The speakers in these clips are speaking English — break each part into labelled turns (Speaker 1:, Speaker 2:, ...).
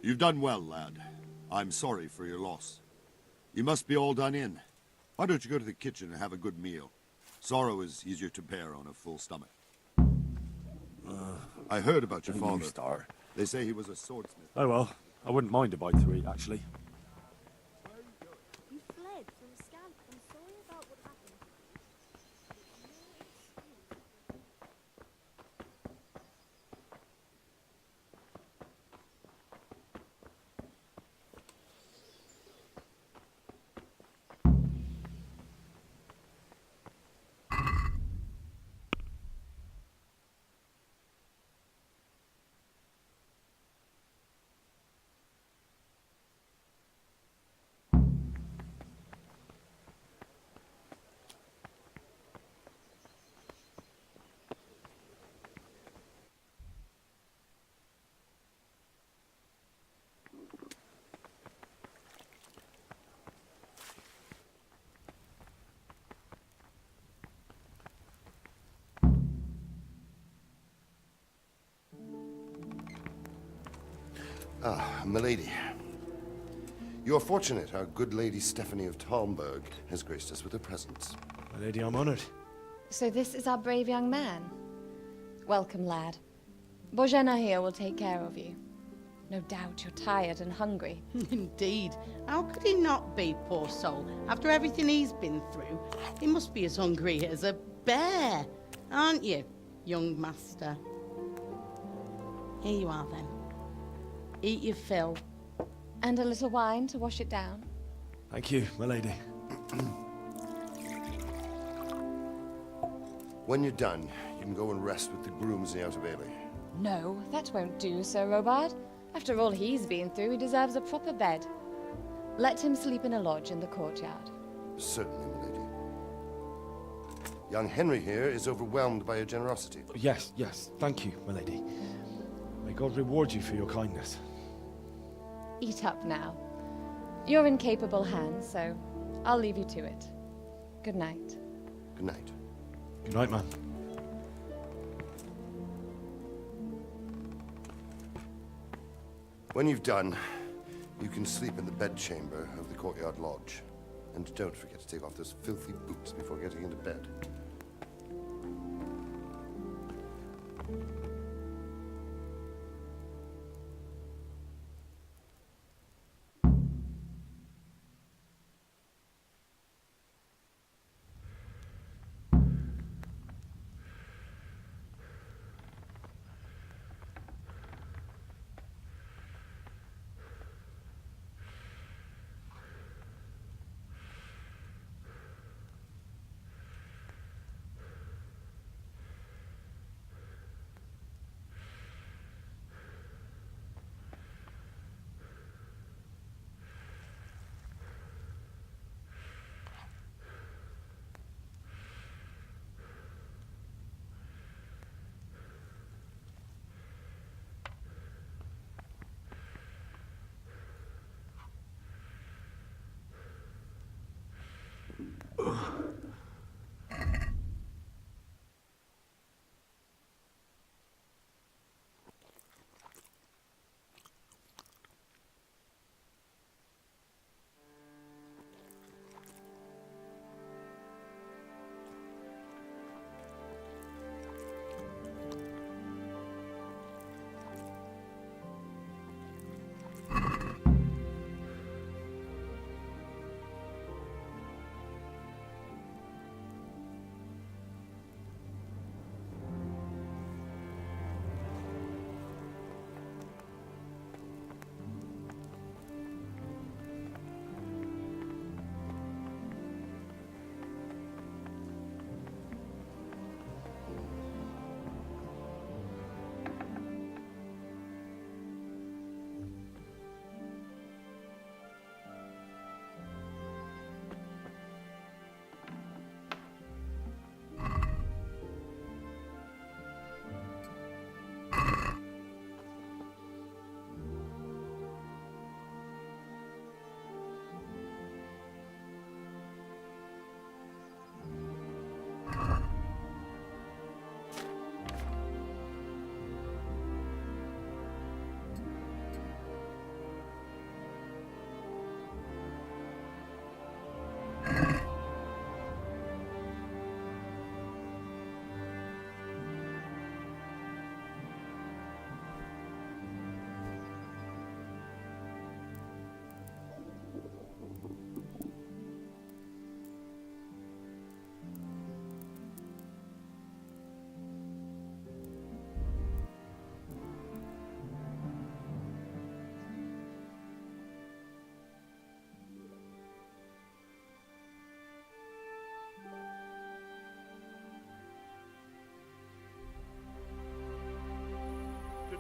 Speaker 1: You've done well, lad. I'm sorry for your loss. You must be all done in. Why don't you go to the kitchen and have a good meal? Sorrow is easier to bear on a full stomach. I heard about your father.
Speaker 2: Start.
Speaker 1: They say he was a swordsmith.
Speaker 2: Oh well, I wouldn't mind a bite to eat, actually.
Speaker 3: You fled from Scamp. I'm sorry about what happened.
Speaker 4: Ah, milady. You are fortunate our good lady Stephanie of Talmberg has graced us with her presence.
Speaker 2: My lady, I'm honored.
Speaker 5: So this is our brave young man. Welcome, lad. Bojena here will take care of you. No doubt you're tired and hungry.
Speaker 6: Indeed. How could he not be, poor soul? After everything he's been through, he must be as hungry as a bear. Aren't you, young master? Here you are, then. Eat your fill.
Speaker 5: And a little wine to wash it down.
Speaker 2: Thank you, my lady.
Speaker 4: When you're done, you can go and rest with the grooms in the Outer Bailey.
Speaker 5: No, that won't do, Sir Robard. After all he's been through, he deserves a proper bed. Let him sleep in a lodge in the courtyard.
Speaker 4: Certainly, milady. Young Henry here is overwhelmed by your generosity.
Speaker 2: Yes, thank you, my lady. May God reward you for your kindness.
Speaker 5: Eat up now. You're in capable hands, so I'll leave you to it. Good night.
Speaker 4: Good night.
Speaker 2: Good night, man.
Speaker 4: When you've done, you can sleep in the bedchamber of the courtyard lodge. And don't forget to take off those filthy boots before getting into bed.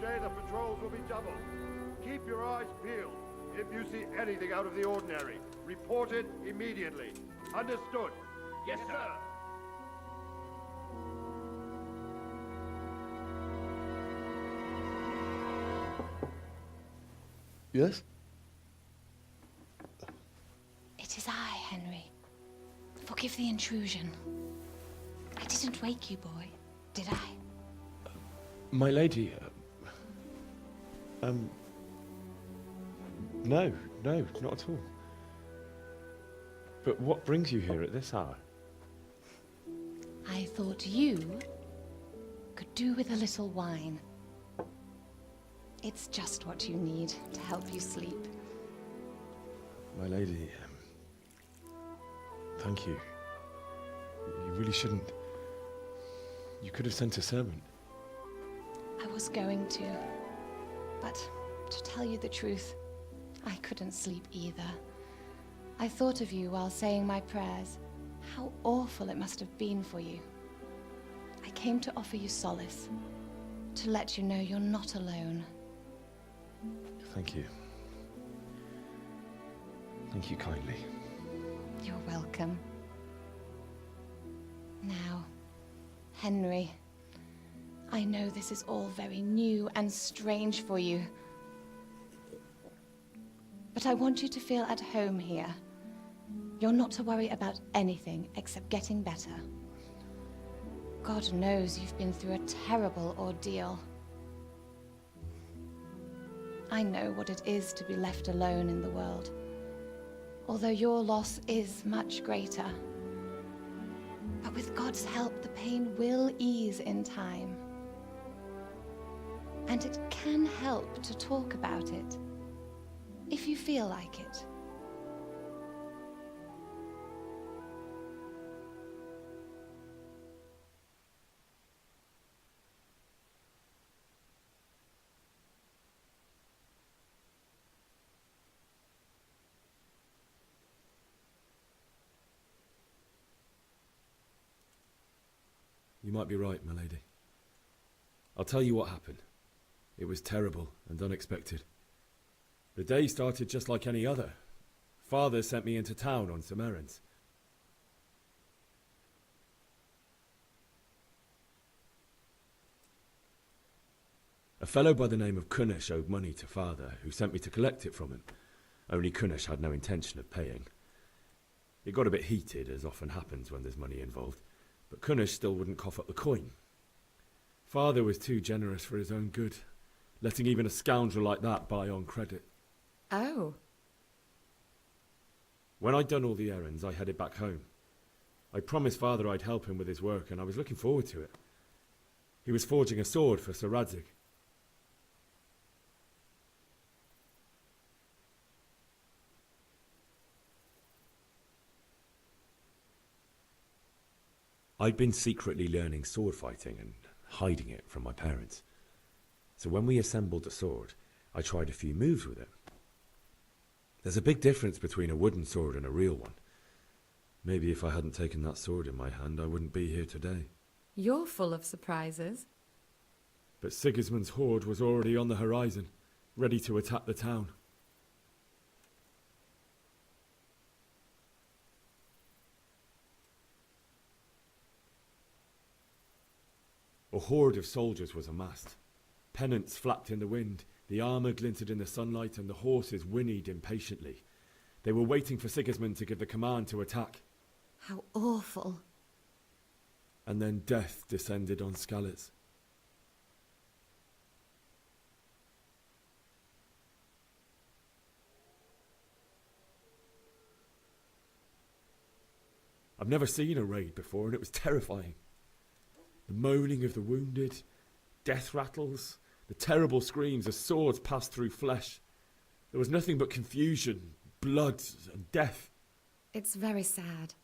Speaker 7: day the patrols will be doubled. Keep your eyes peeled. If you see anything out of the ordinary, report it immediately. Understood? Yes, sir.
Speaker 2: Yes?
Speaker 5: It is I, Henry. Forgive the intrusion. I didn't wake you, boy, did I?
Speaker 2: My lady, no, not at all. But what brings you here at this hour?
Speaker 5: I thought you could do with a little wine. It's just what you need to help you sleep.
Speaker 2: My lady, thank you. You really shouldn't. You could have sent a servant.
Speaker 5: I was going to, but to tell you the truth, I couldn't sleep either. I thought of you while saying my prayers. How awful it must have been for you. I came to offer you solace, to let you know you're not alone.
Speaker 2: Thank you. Thank you kindly.
Speaker 5: You're welcome. Now, Henry, I know this is all very new and strange for you, but I want you to feel at home here. You're not to worry about anything except getting better. God knows you've been through a terrible ordeal. I know what it is to be left alone in the world, although your loss is much greater. But with God's help, the pain will ease in time. And it can help to talk about it, if you feel like it.
Speaker 2: You might be right, my lady. I'll tell you what happened. It was terrible and unexpected. The day started just like any other. Father sent me into town on some errands. A fellow by the name of Kunnish owed money to Father, who sent me to collect it from him. Only Kunnish had no intention of paying. It got a bit heated, as often happens when there's money involved, but Kunnish still wouldn't cough up the coin. Father was too generous for his own good, letting even a scoundrel like that buy on credit.
Speaker 5: Oh.
Speaker 2: When I'd done all the errands, I headed back home. I promised Father I'd help him with his work, and I was looking forward to it. He was forging a sword for Sir Radzig. I'd been secretly learning sword fighting and hiding it from my parents. So when we assembled the sword, I tried a few moves with it. There's a big difference between a wooden sword and a real one. Maybe if I hadn't taken that sword in my hand, I wouldn't be here today.
Speaker 8: You're full of surprises.
Speaker 2: But Sigismund's horde was already on the horizon, ready to attack the town. A horde of soldiers was amassed. Pennants flapped in the wind, the armour glinted in the sunlight, and the horses whinnied impatiently. They were waiting for Sigismund to give the command to attack.
Speaker 8: How awful.
Speaker 2: And then death descended on Skalitz. I've never seen a raid before, and it was terrifying. The moaning of the wounded, death rattles, the terrible screams as swords passed through flesh. There was nothing but confusion, blood, and death.
Speaker 8: It's very sad.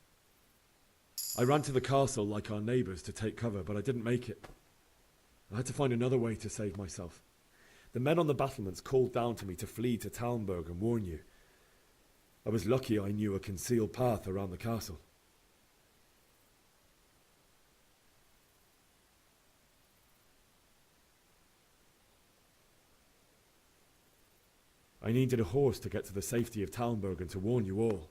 Speaker 2: I ran to the castle like our neighbours to take cover, but I didn't make it. I had to find another way to save myself. The men on the battlements called down to me to flee to Talmberg and warn you. I was lucky I knew a concealed path around the castle. I needed a horse to get to the safety of Talmberg and to warn you all.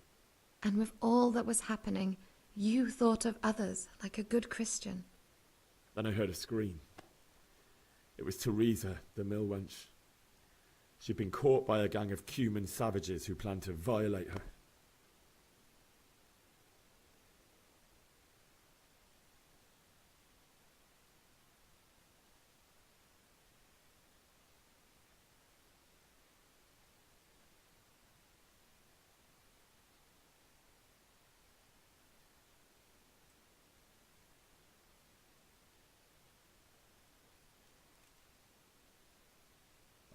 Speaker 8: And with all that was happening, you thought of others like a good Christian.
Speaker 2: Then I heard a scream. It was Teresa, the mill wench. She'd been caught by a gang of Cuman savages who planned to violate her.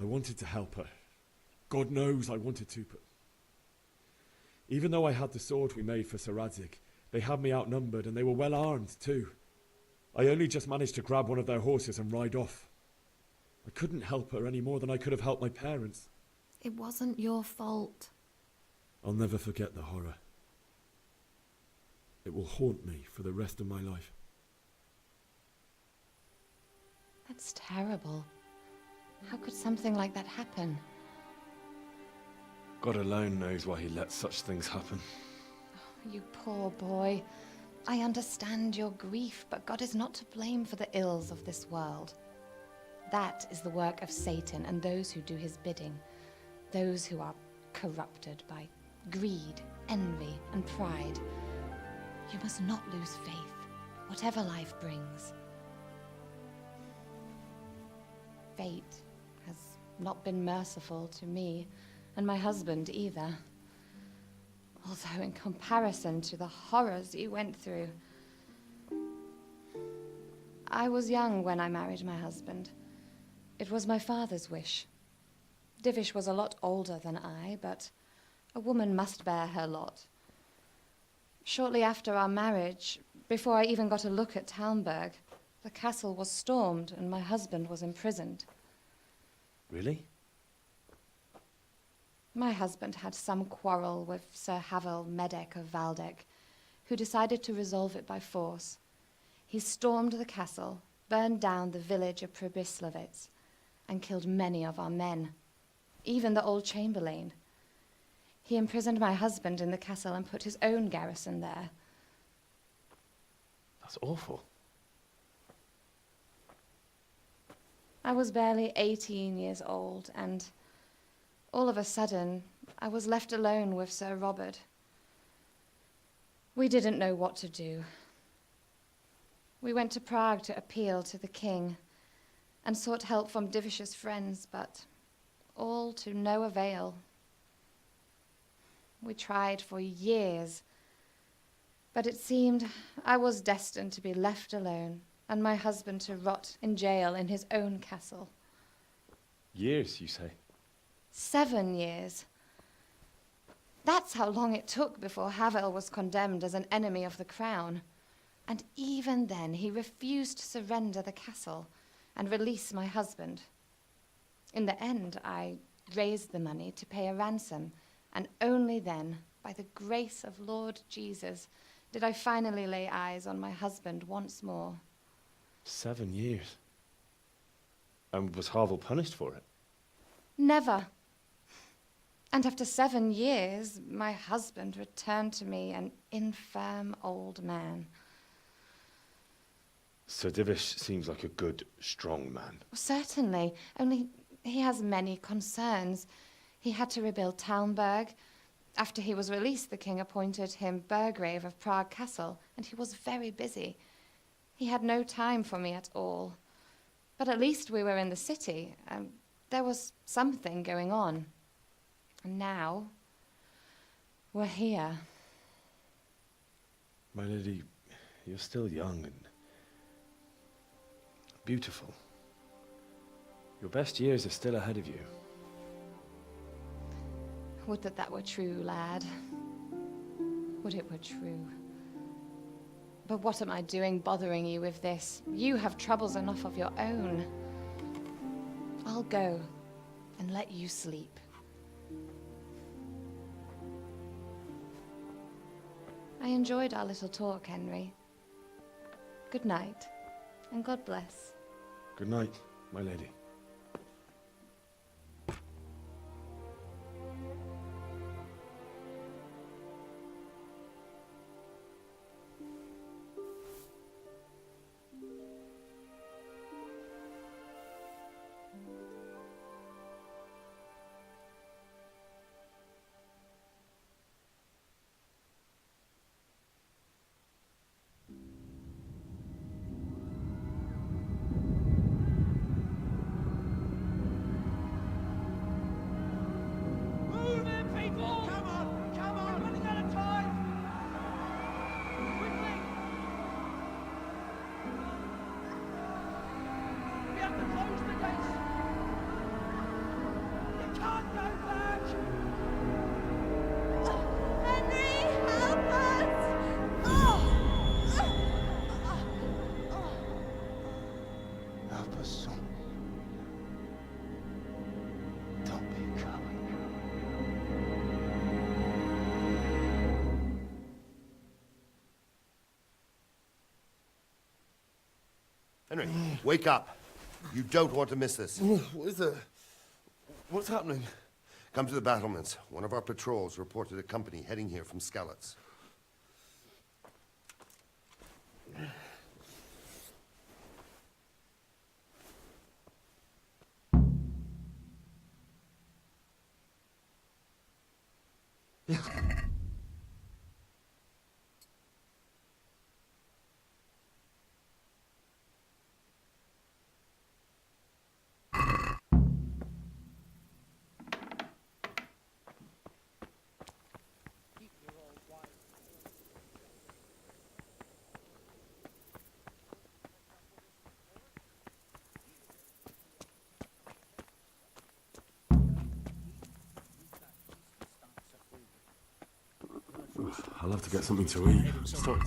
Speaker 2: I wanted to help her. God knows I wanted to, but even though I had the sword we made for Sir Radzig, they had me outnumbered and they were well armed too. I only just managed to grab one of their horses and ride off. I couldn't help her any more than I could have helped my parents.
Speaker 8: It wasn't your fault.
Speaker 2: I'll never forget the horror. It will haunt me for the rest of my life.
Speaker 5: That's terrible. How could something like that happen?
Speaker 2: God alone knows why he lets such things happen.
Speaker 5: You poor boy. I understand your grief, but God is not to blame for the ills of this world. That is the work of Satan and those who do his bidding. Those who are corrupted by greed, envy, and pride. You must not lose faith, whatever life brings. Fate has not been merciful to me, and my husband either. Although in comparison to the horrors you went through. I was young when I married my husband. It was my father's wish. Divish was a lot older than I, but a woman must bear her lot. Shortly after our marriage, before I even got a look at Talmberg, the castle was stormed and my husband was imprisoned.
Speaker 2: Really?
Speaker 5: My husband had some quarrel with Sir Havel Medek of Valdek, who decided to resolve it by force. He stormed the castle, burned down the village of Probislavitz, and killed many of our men, even the old chamberlain. He imprisoned my husband in the castle and put his own garrison there.
Speaker 2: That's awful.
Speaker 5: I was barely 18 years old, and all of a sudden, I was left alone with Sir Robert. We didn't know what to do. We went to Prague to appeal to the king and sought help from Divish's friends, but all to no avail. We tried for years, but it seemed I was destined to be left alone and my husband to rot in jail in his own castle.
Speaker 2: Years, you say?
Speaker 5: 7 years. That's how long it took before Havel was condemned as an enemy of the crown. And even then he refused to surrender the castle and release my husband. In the end, I raised the money to pay a ransom, and only then, by the grace of Lord Jesus, did I finally lay eyes on my husband once more.
Speaker 2: 7 years? And was Havel punished for it?
Speaker 5: Never. And after 7 years, my husband returned to me an infirm old man.
Speaker 2: Sir Divish seems like a good, strong man.
Speaker 5: Certainly, only he has many concerns. He had to rebuild Talmberg. After he was released, the king appointed him Burgrave of Prague Castle, and he was very busy. He had no time for me at all. But at least we were in the city, and there was something going on. And now, we're here.
Speaker 2: My lady, you're still young and beautiful. Your best years are still ahead of you.
Speaker 5: Would that that were true, lad. Would it were true. But what am I doing bothering you with this? You have troubles enough of your own. I'll go and let you sleep. I enjoyed our little talk, Henry. Good night, and God bless.
Speaker 2: Good night, my lady.
Speaker 4: Henry, wake up. You don't want to miss this.
Speaker 9: What is it? What's happening?
Speaker 4: Come to the battlements. One of our patrols reported a company heading here from Skalitz.
Speaker 2: I'll have to get something to eat. Stop.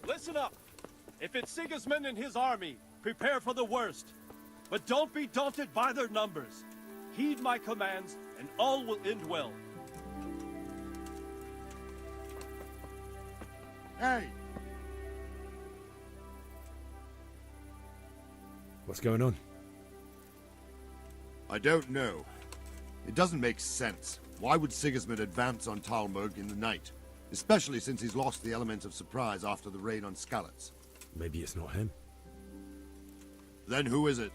Speaker 10: Listen up. If it's Sigismund and his army, prepare for the worst. But don't be daunted by their numbers. Heed my commands, and all will end well.
Speaker 1: Hey!
Speaker 2: What's going on?
Speaker 1: I don't know. It doesn't make sense. Why would Sigismund advance on Talmberg in the night? Especially since he's lost the element of surprise after the raid on Skalitz.
Speaker 2: Maybe it's not him.
Speaker 1: Then who is it?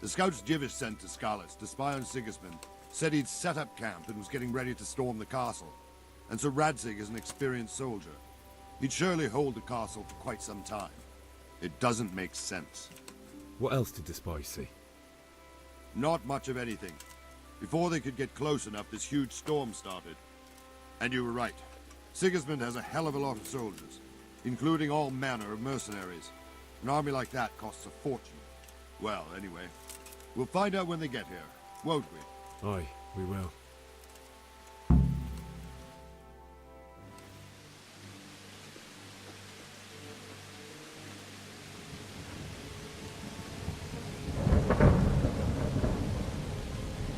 Speaker 1: The scouts Jivish sent to Skalitz to spy on Sigismund said he'd set up camp and was getting ready to storm the castle. And so Radzig is an experienced soldier. He'd surely hold the castle for quite some time. It doesn't make sense.
Speaker 2: What else did the spies see?
Speaker 1: Not much of anything. Before they could get close enough, this huge storm started. And you were right. Sigismund has a hell of a lot of soldiers, including all manner of mercenaries. An army like that costs a fortune. Well, anyway, we'll find out when they get here, won't we?
Speaker 2: Aye, we will.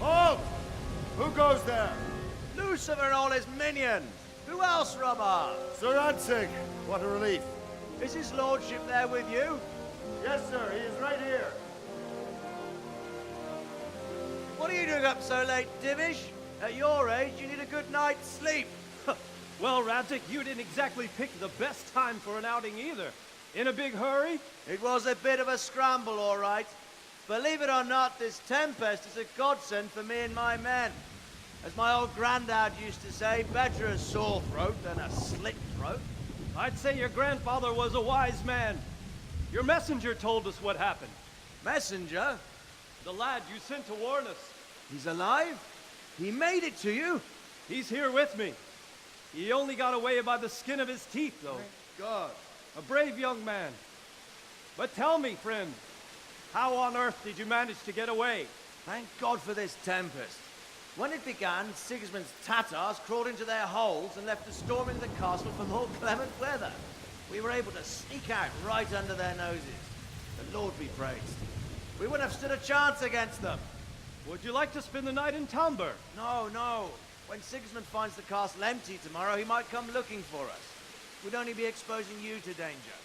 Speaker 7: Halt! Who goes there?
Speaker 10: Lucifer and all his minions! Who else, Robber?
Speaker 7: Sir Radzig. What a relief.
Speaker 10: Is his lordship there with you?
Speaker 7: Yes, sir. He is right here.
Speaker 10: What are you doing up so late, Divish? At your age, you need a good night's sleep. Well, Radzig, you didn't exactly pick the best time for an outing either. In a big hurry? It was a bit of a scramble, all right. Believe it or not, this tempest is a godsend for me and my men. As my old granddad used to say, better a sore throat than a slit throat. I'd say your grandfather was a wise man. Your messenger told us what happened. Messenger? The lad you sent to warn us. He's alive? He made it to you? He's here with me. He only got away by the skin of his teeth, though. Thank God. A brave young man. But tell me, friend, how on earth did you manage to get away? Thank God for this tempest. When it began, Sigismund's Tatars crawled into their holes and left a storm in the castle for more clement weather. We were able to sneak out right under their noses. The Lord be praised. We wouldn't have stood a chance against them. Would you like to spend the night in Talmberg? No, no. When Sigismund finds the castle empty tomorrow, he might come looking for us. We'd only be exposing you to danger.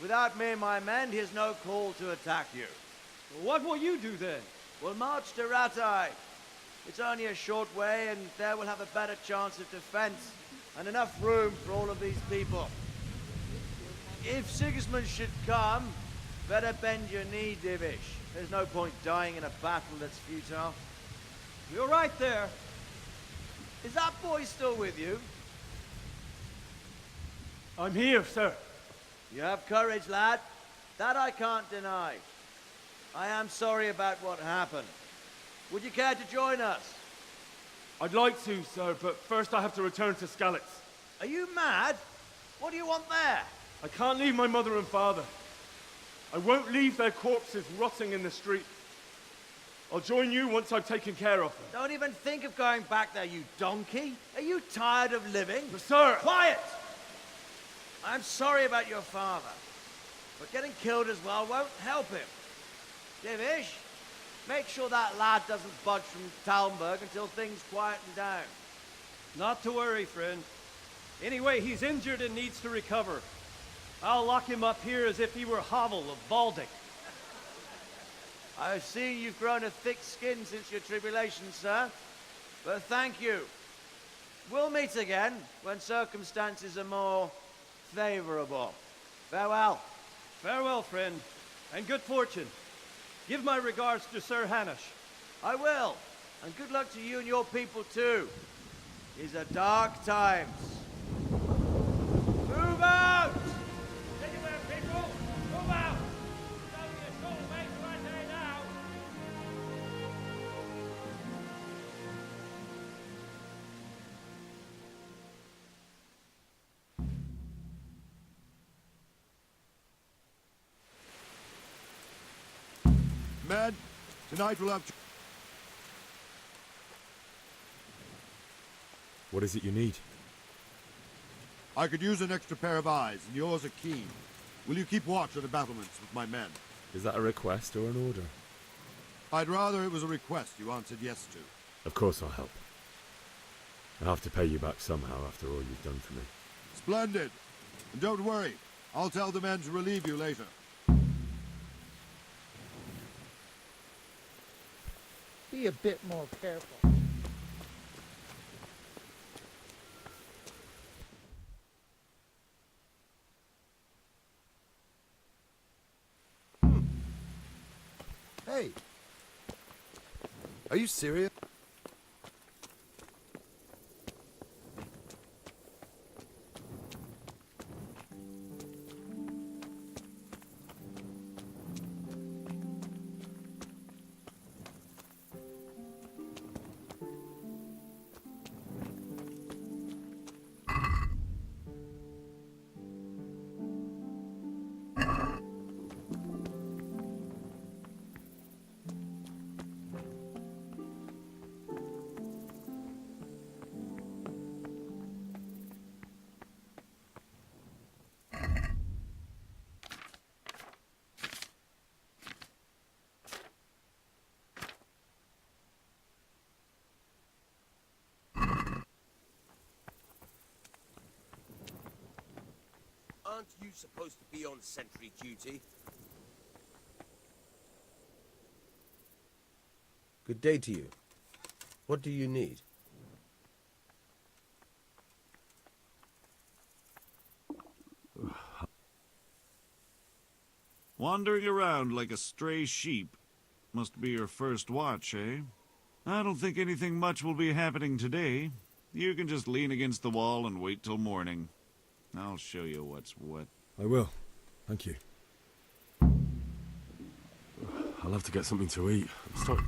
Speaker 10: Without me and my men, he has no call to attack you. Well, what will you do then? We'll march to Ratai. It's only a short way, and there we'll have a better chance of defense, and enough room for all of these people. If Sigismund should come, better bend your knee, Divish. There's no point dying in a battle that's futile. You're right there. Is that boy still with you? I'm here, sir. You have courage, lad. That I can't deny. I am sorry about what happened. Would you care to join us?
Speaker 11: I'd like to, sir, but first I have to return to Skalitz.
Speaker 10: Are you mad? What do you want there?
Speaker 11: I can't leave my mother and father. I won't leave their corpses rotting in the street. I'll join you once I've taken care of them.
Speaker 10: Don't even think of going back there, you donkey. Are you tired of living?
Speaker 11: But sir...
Speaker 10: Quiet! I'm sorry about your father, but getting killed as well won't help him. Divish, make sure that lad doesn't budge from Talmberg until things quieten down.
Speaker 12: Not to worry, friend. Anyway, he's injured and needs to recover. I'll lock him up here as if he were Havel of Baldic.
Speaker 10: I see you've grown a thick skin since your tribulation, sir. But thank you. We'll meet again when circumstances are more favorable. Farewell.
Speaker 12: Farewell, friend, and good fortune. Give my regards to Sir Hanush.
Speaker 10: I will. And good luck to you and your people, too. These are dark times. Move out!
Speaker 12: Anywhere, people! Move out! It's only a short way to our day now!
Speaker 1: Men, tonight we'll have...
Speaker 2: What is it you need?
Speaker 1: I could use an extra pair of eyes, and yours are keen. Will you keep watch on the battlements with my men?
Speaker 2: Is that a request or an order?
Speaker 1: I'd rather it was a request you answered yes to.
Speaker 2: Of course I'll help. I'll have to pay you back somehow after all you've done for me.
Speaker 1: Splendid. And don't worry, I'll tell the men to relieve you later.
Speaker 13: Be a bit more careful.
Speaker 9: Hey! Are you serious?
Speaker 14: Aren't you supposed to be on sentry duty? Good day to you. What do you need?
Speaker 15: Wandering around like a stray sheep. Must be your first watch, eh? I don't think anything much will be happening today. You can just lean against the wall and wait till morning. I'll show you what's what.
Speaker 2: I will. Thank you. I'll have to get something to eat. I'm starting...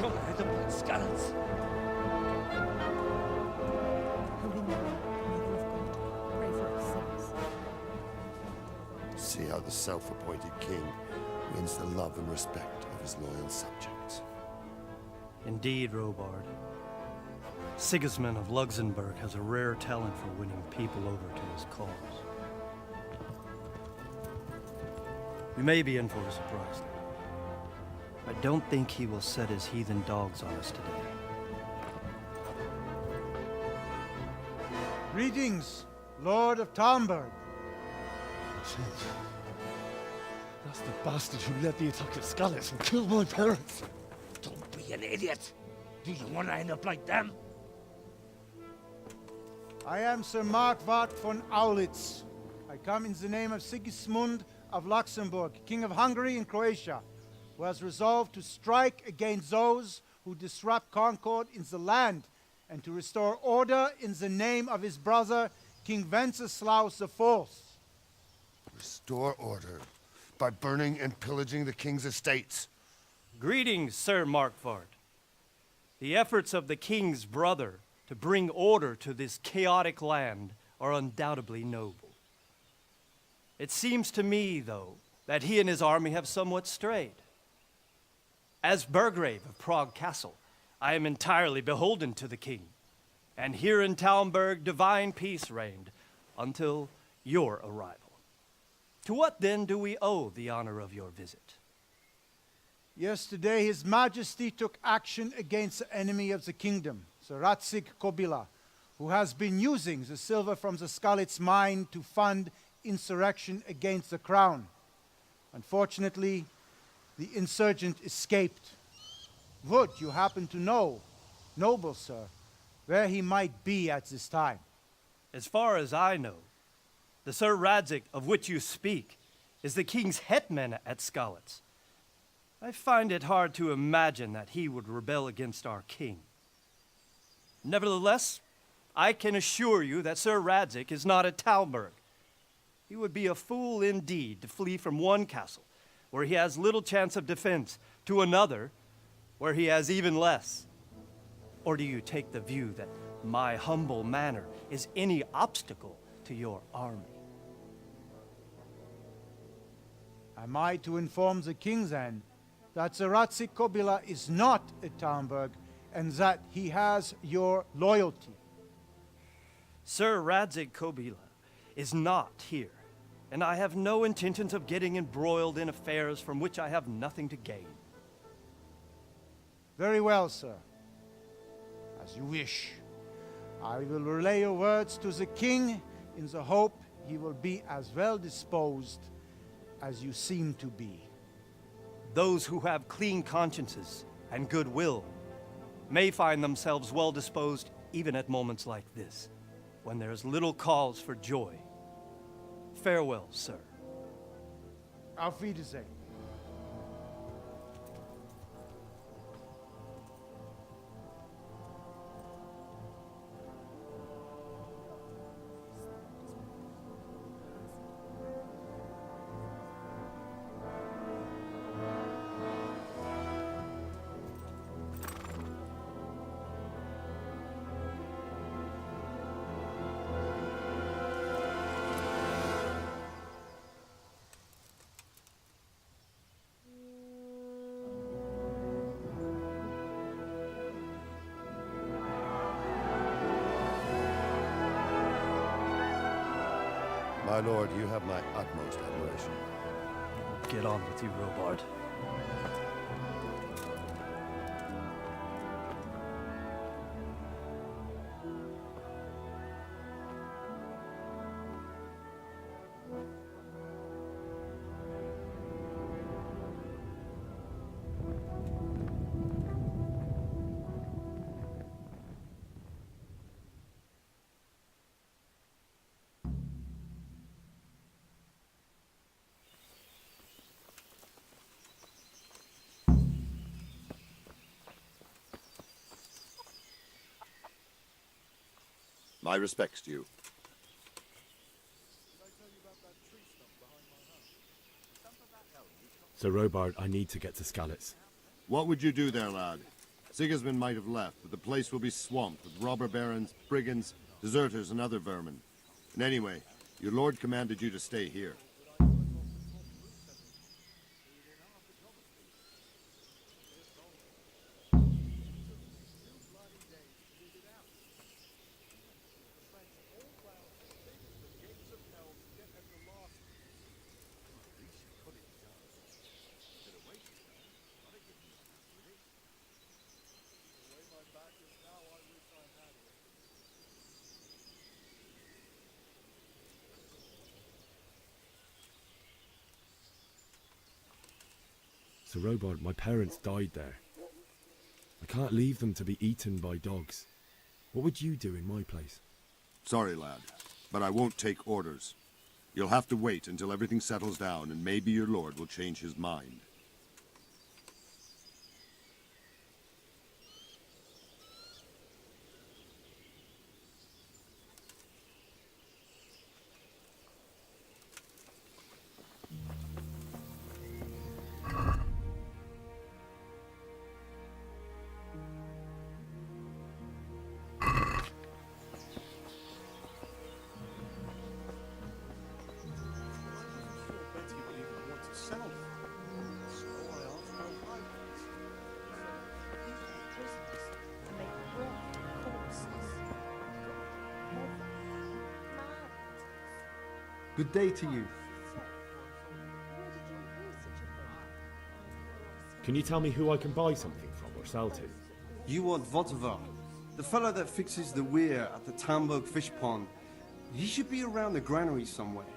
Speaker 16: Don't head up like scallops.
Speaker 3: Holy Mary, Mother of God, pray for us sinners.
Speaker 4: See how the self-appointed king wins the love and respect of his loyal subjects.
Speaker 10: Indeed, Robard. Sigismund of Luxembourg has a rare talent for winning people over to his cause. We may be in for a surprise, though. I don't think he will set his heathen dogs on us today.
Speaker 13: Greetings, Lord of Talmberg.
Speaker 16: That's the bastard who led the attack at Scallops and killed my parents. Don't be an idiot. Do you want to end up like them?
Speaker 13: I am Sir Markwart von Aulitz. I come in the name of Sigismund of Luxembourg, King of Hungary and Croatia, who has resolved to strike against those who disrupt concord in the land and to restore order in the name of his brother, King Wenceslaus IV.
Speaker 4: Restore order by burning and pillaging the king's estates.
Speaker 10: Greetings, Sir Markwart. The efforts of the king's brother to bring order to this chaotic land are undoubtedly noble. It seems to me, though, that he and his army have somewhat strayed. As Burgrave of Prague Castle, I am entirely beholden to the king, and here in Talmberg divine peace reigned until your arrival. To what then do we owe the honor of your visit?
Speaker 13: Yesterday, His Majesty took action against the enemy of the kingdom, Sir Radzig Kobyla, who has been using the silver from the Skalitz mine to fund insurrection against the crown. Unfortunately, the insurgent escaped. Would you happen to know, noble sir, where he might be at this time?
Speaker 10: As far as I know, the Sir Radzig of which you speak is the king's hetman at Skalitz. I find it hard to imagine that he would rebel against our king. Nevertheless, I can assure you that Sir Radzig is not at Talmberg. He would be a fool indeed to flee from one castle, where he has little chance of defense, to another, where he has even less. Or do you take the view that my humble manner is any obstacle to your army?
Speaker 13: Am I to inform the king then that Sir Radzig Kobyla is not at Talmberg and that he has your loyalty?
Speaker 10: Sir Radzig Kobyla is not here, and I have no intentions of getting embroiled in affairs from which I have nothing to gain.
Speaker 13: Very well, sir. As you wish. I will relay your words to the king in the hope he will be as well disposed as you seem to be.
Speaker 10: Those who have clean consciences and goodwill may find themselves well disposed even at moments like this, when there is little cause for joy. Farewell, sir.
Speaker 13: Auf Wiedersehen.
Speaker 4: My lord, you have my utmost admiration.
Speaker 10: Get on with you, Robard.
Speaker 1: My respects to you.
Speaker 2: Sir Robard, I need to get to Skalitz.
Speaker 1: What would you do there, lad? Sigismund might have left, but the place will be swamped with robber barons, brigands, deserters, and other vermin. And anyway, your lord commanded you to stay here.
Speaker 2: Sir Robard, my parents died there. I can't leave them to be eaten by dogs. What would you do in my place?
Speaker 1: Sorry, lad, but I won't take orders. You'll have to wait until everything settles down, and maybe your lord will change his mind.
Speaker 17: Good day to you.
Speaker 2: Can you tell me who I can buy something from or sell to?
Speaker 17: You want Votovar, the fellow that fixes the weir at the Tamburg fish pond. He should be around the granary somewhere.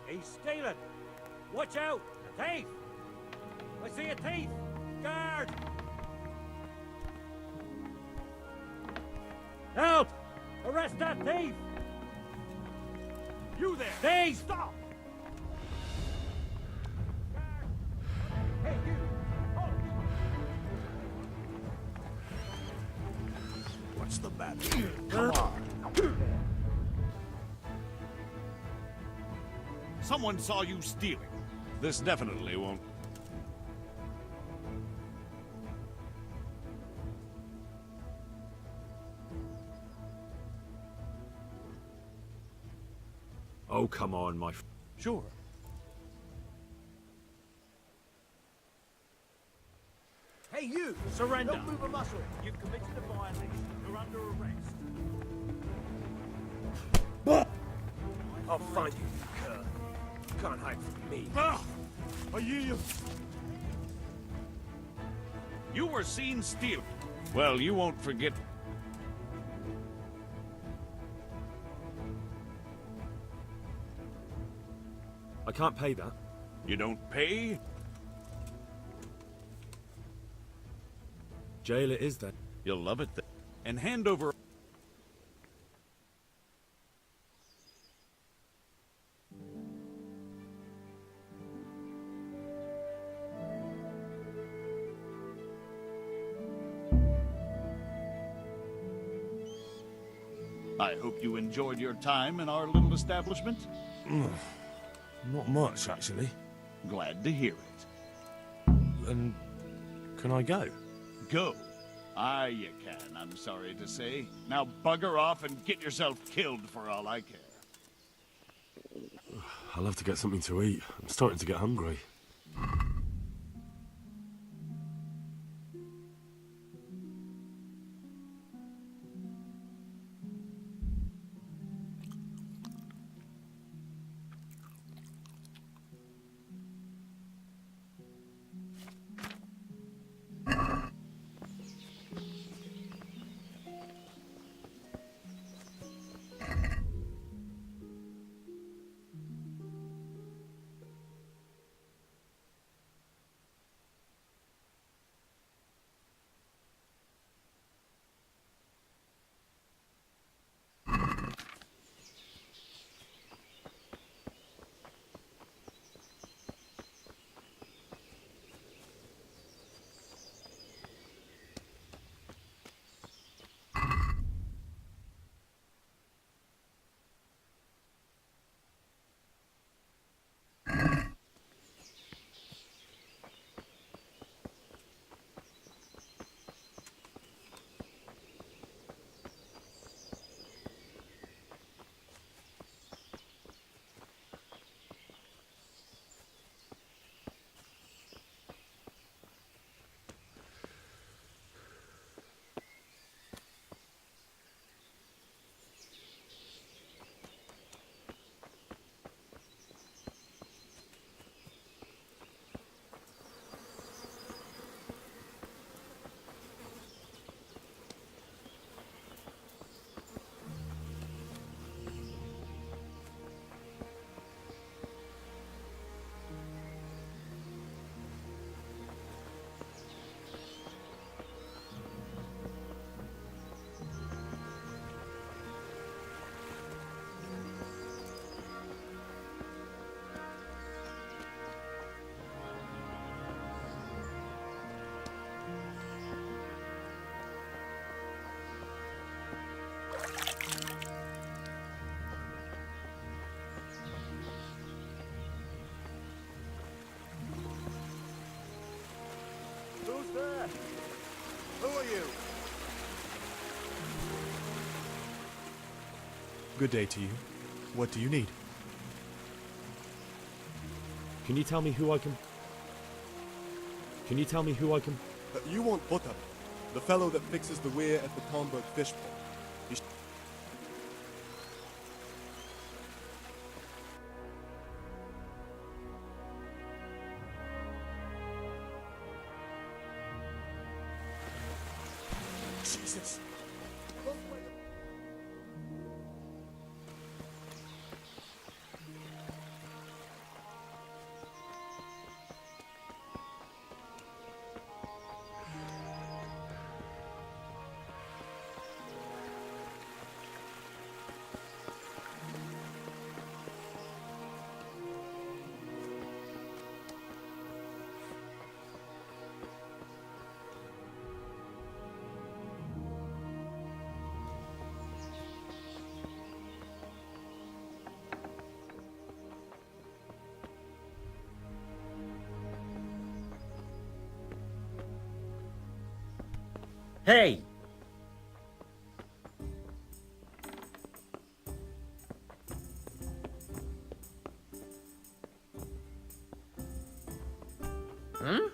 Speaker 18: He's stealing! Watch out! A thief! I see a thief! Guard! Help! Arrest that thief! You there! Thief! Stop! Hey, you! Oh.
Speaker 15: What's the matter? Come on. Someone saw you stealing. This definitely won't.
Speaker 2: Oh, come on, my...
Speaker 15: Sure.
Speaker 18: Hey, you!
Speaker 10: Surrender.
Speaker 18: Don't move a muscle. You've committed a violation. You're under arrest.
Speaker 10: I'll find you, you cur. You can't hide from me.
Speaker 15: I hear you. You were seen stealing. Well, you won't forget.
Speaker 2: I can't pay that.
Speaker 15: You don't pay?
Speaker 2: Jail it is then.
Speaker 15: You'll love it then. And hand over... I hope you enjoyed your time in our little establishment.
Speaker 11: Not much, actually.
Speaker 15: Glad to hear it.
Speaker 11: And can I go?
Speaker 15: Go? Aye, you can, I'm sorry to say. Now bugger off and get yourself killed for all I care.
Speaker 2: I'll have to get something to eat. I'm starting to get hungry.
Speaker 19: Good day to you. What do you need?
Speaker 2: Can you tell me who I can... Can you tell me who I can...
Speaker 19: You want Potter, the fellow that fixes the weir at the Talmberg fish pond. Jesus.
Speaker 18: Hey! Hmm?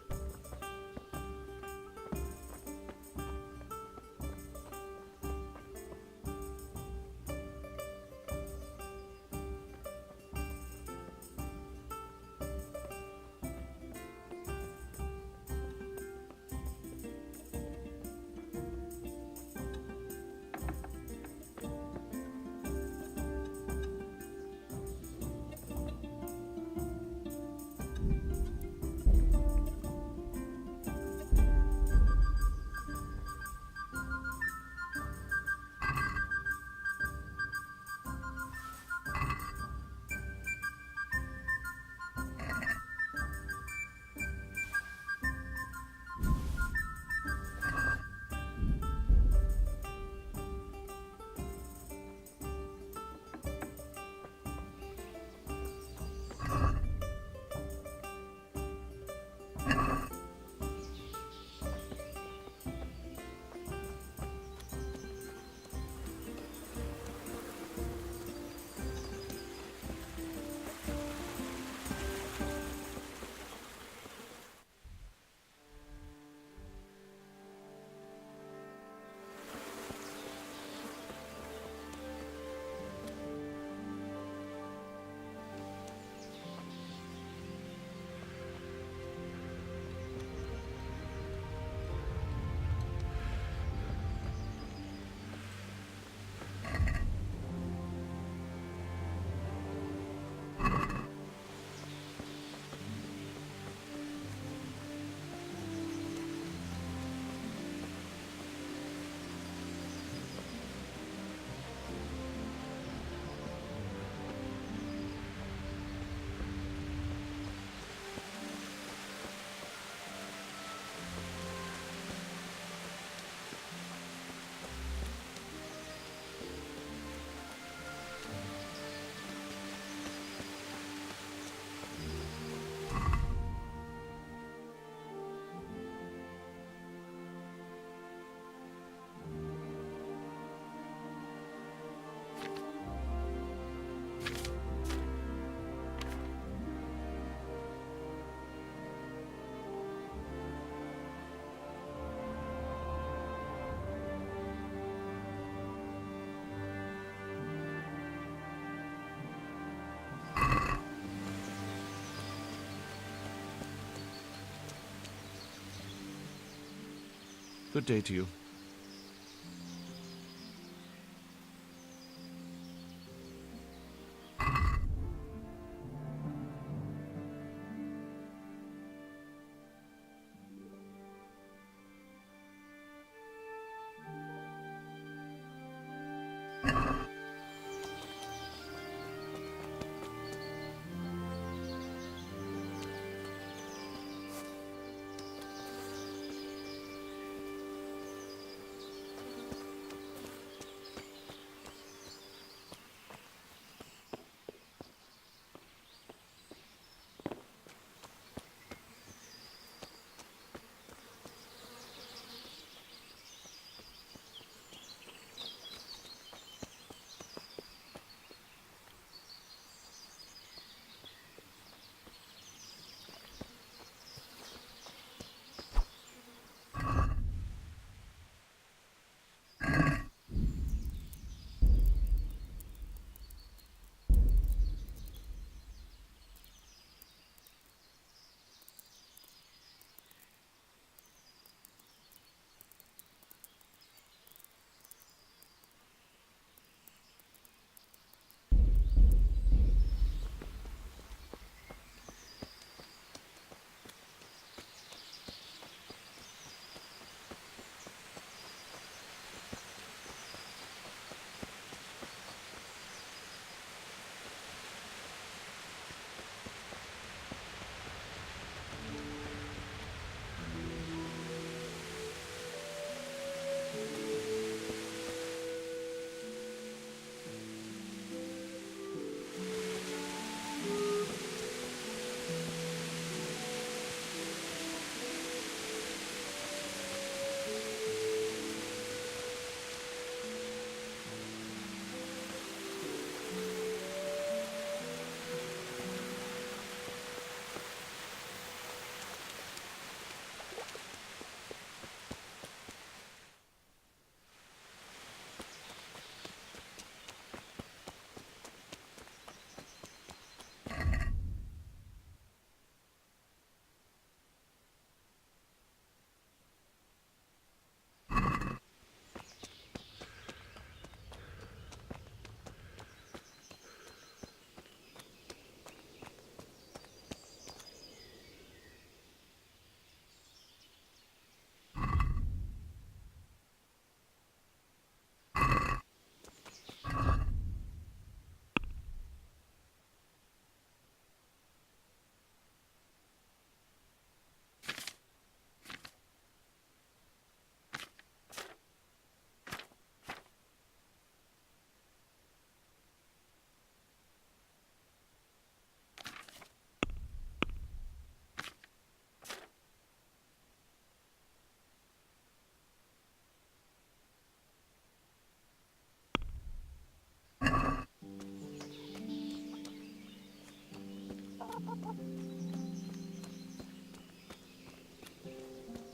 Speaker 15: Good day to you.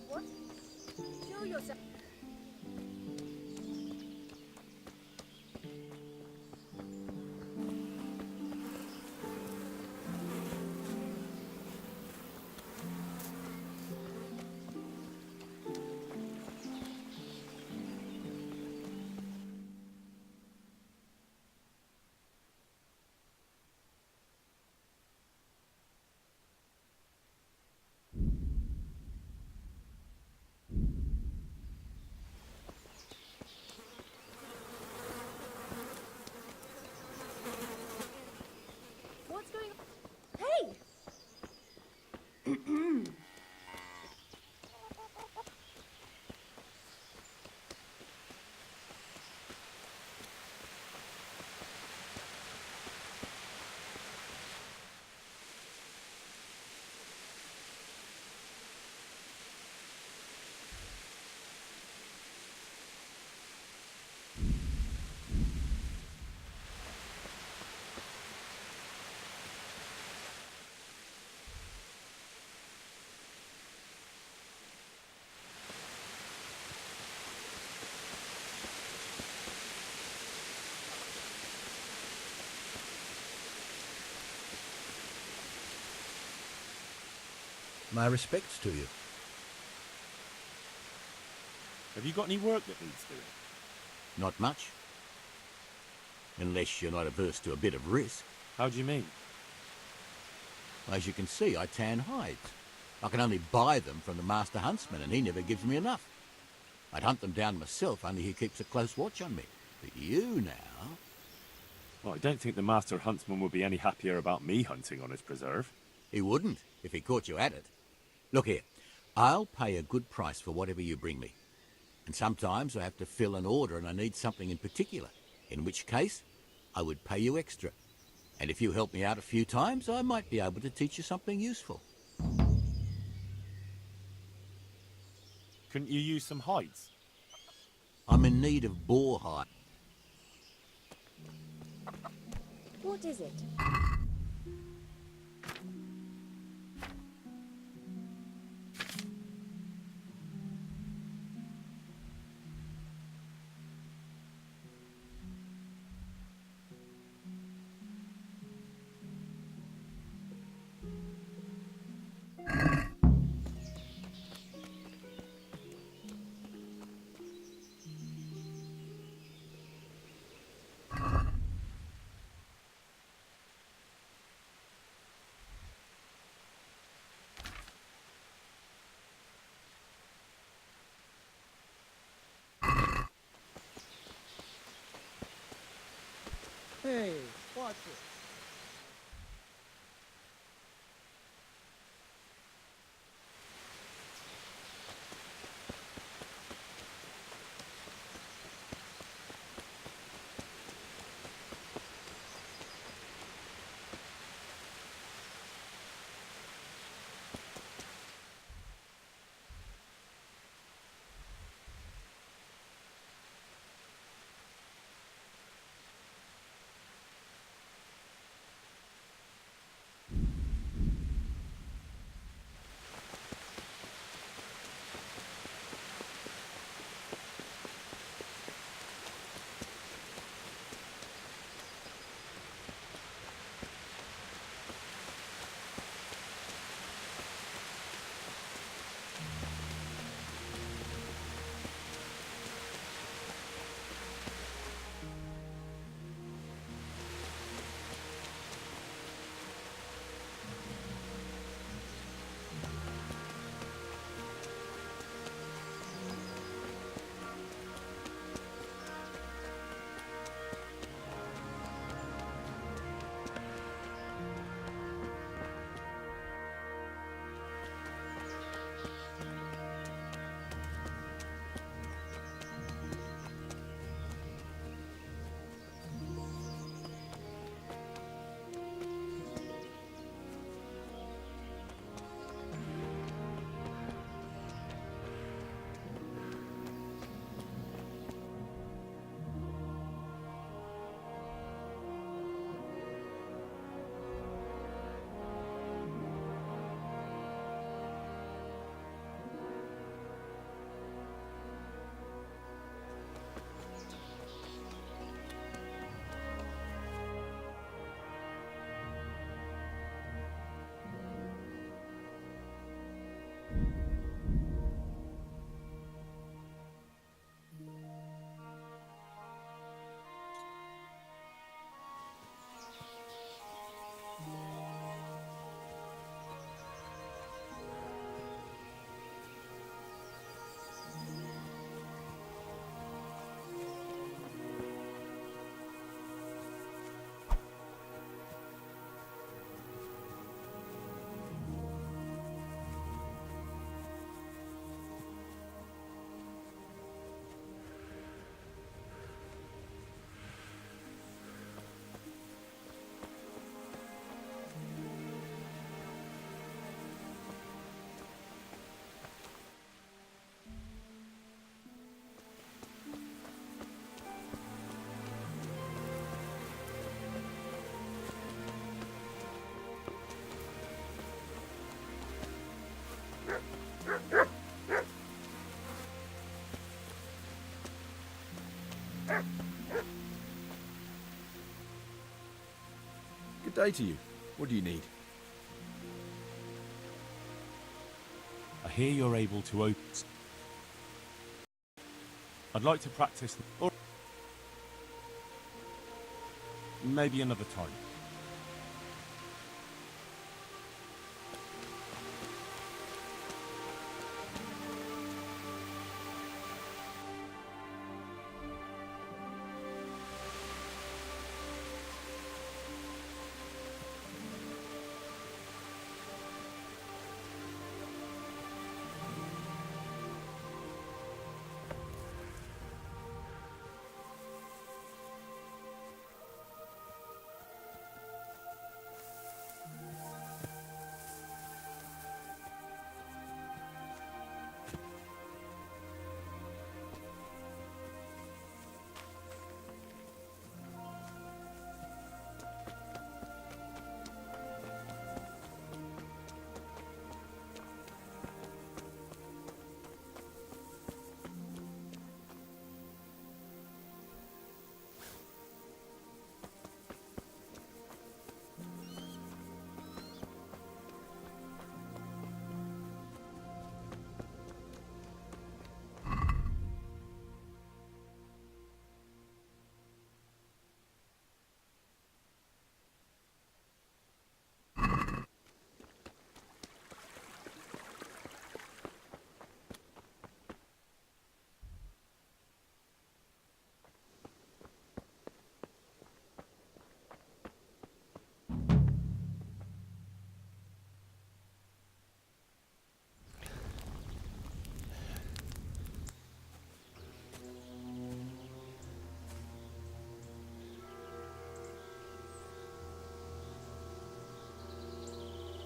Speaker 3: What? Show yourself. What's going on? Hey!
Speaker 20: My respects to you.
Speaker 21: Have you got any work that needs doing?
Speaker 20: Not much. Unless you're not averse to a bit of risk.
Speaker 21: How do you mean?
Speaker 20: As you can see, I tan hides. I can only buy them from the master huntsman, and he never gives me enough. I'd hunt them down myself, only he keeps a close watch on me. But you now...
Speaker 21: Well, I don't think the master huntsman would be any happier about me hunting on his preserve.
Speaker 20: He wouldn't, if he caught you at it. Look here, I'll pay a good price for whatever you bring me. And sometimes I have to fill an order and I need something in particular, in which case I would pay you extra. And if you help me out a few times, I might be able to teach you something useful.
Speaker 21: Couldn't you use some hides?
Speaker 20: I'm in need of boar hide.
Speaker 3: What is it?
Speaker 17: Hey, watch it.
Speaker 6: Good day to you. What do you need?
Speaker 21: I hear you're able to open... I'd like to practice... Or maybe another time.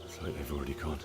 Speaker 2: It's like they've already gone.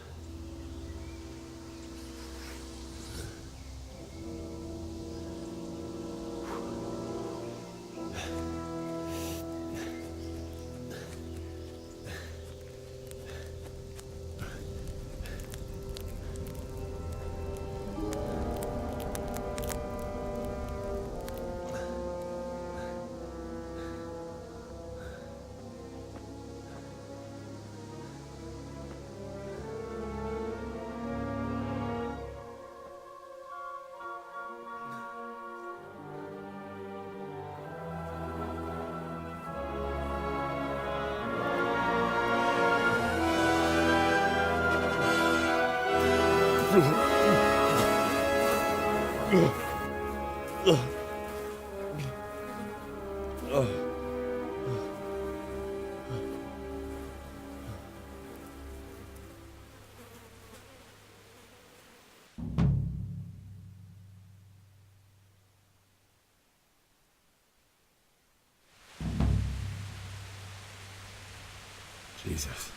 Speaker 2: Jesus.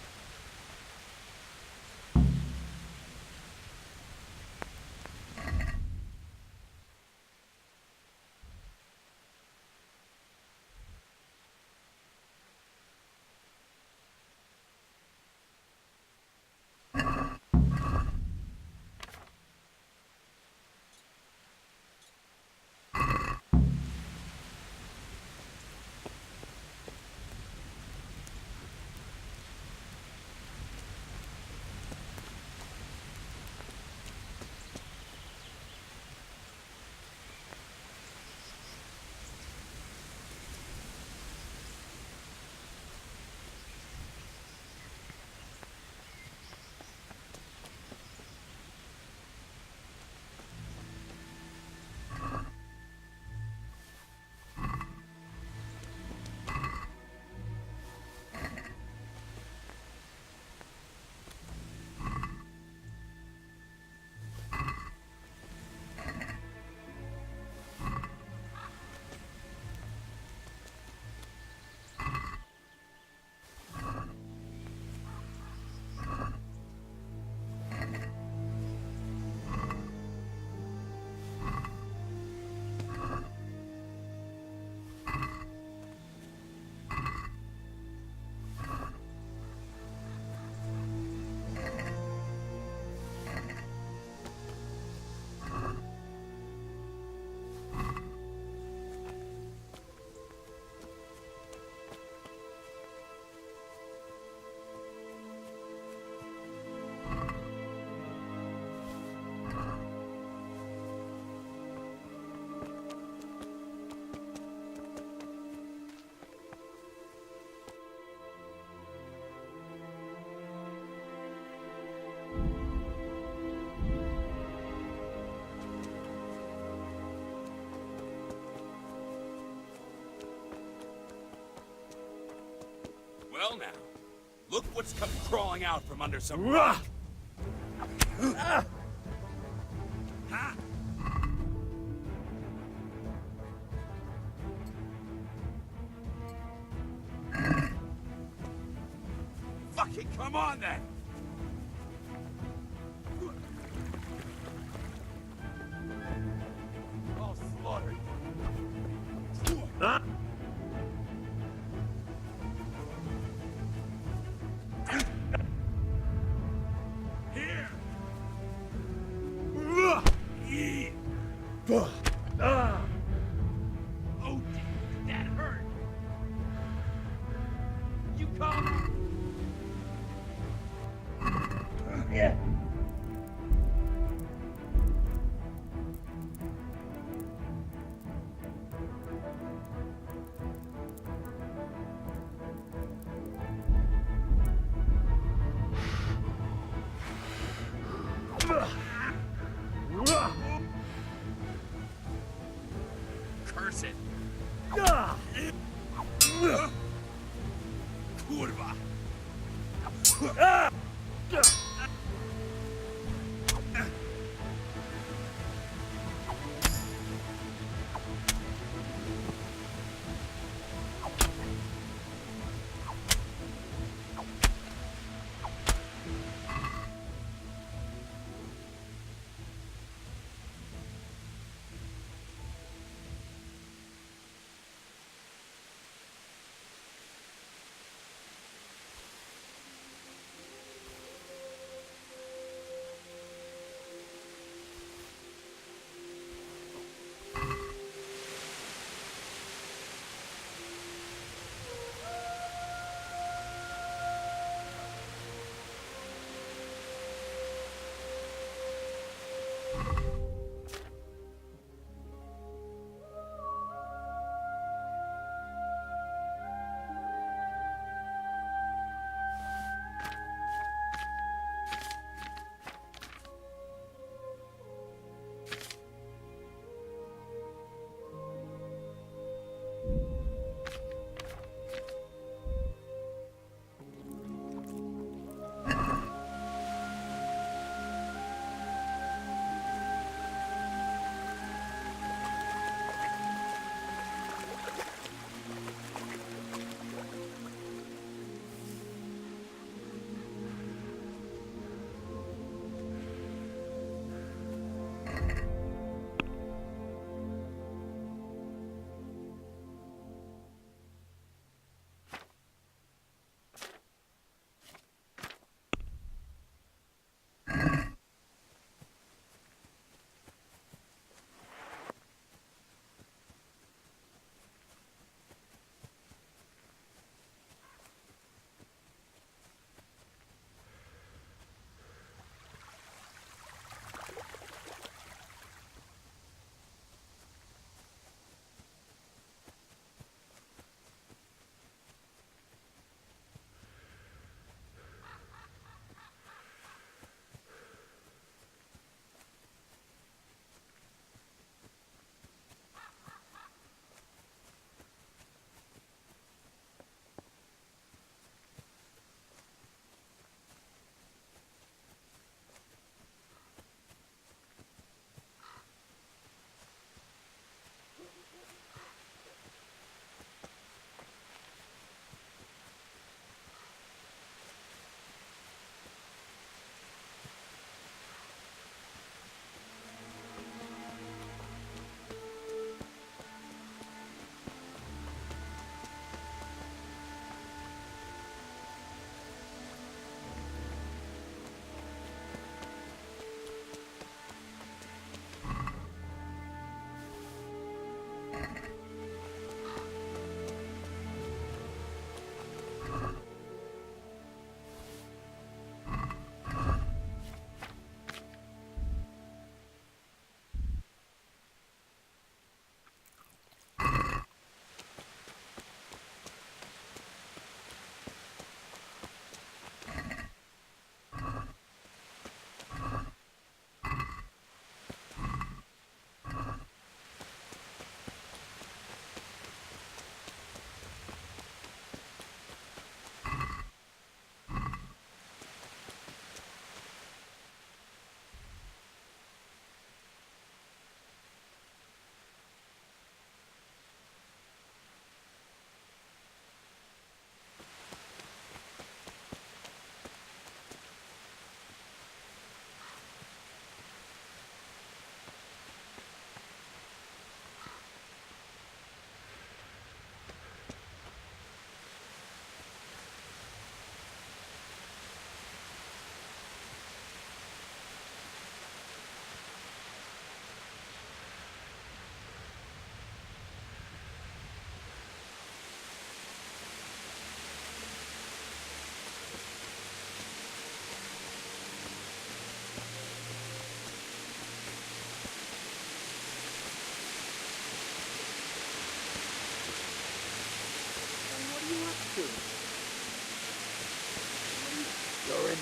Speaker 8: Well now, look what's come crawling out from under some rock. Ha! Fucking come on then! I'll slaughter you. Here! Oh, that hurt! You come! Yeah. Curse it! Kurwa!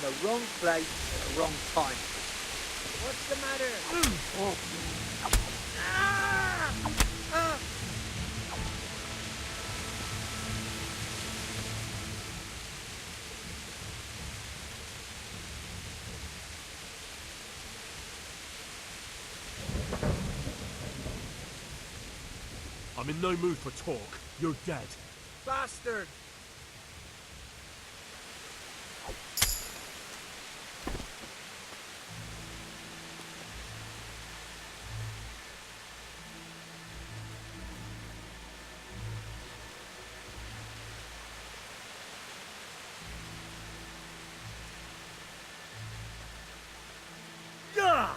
Speaker 5: in the wrong place at the wrong time. What's the matter? Oh. Ah! Ah!
Speaker 16: I'm in no mood for talk. You're dead.
Speaker 5: Bastard!
Speaker 16: Yeah!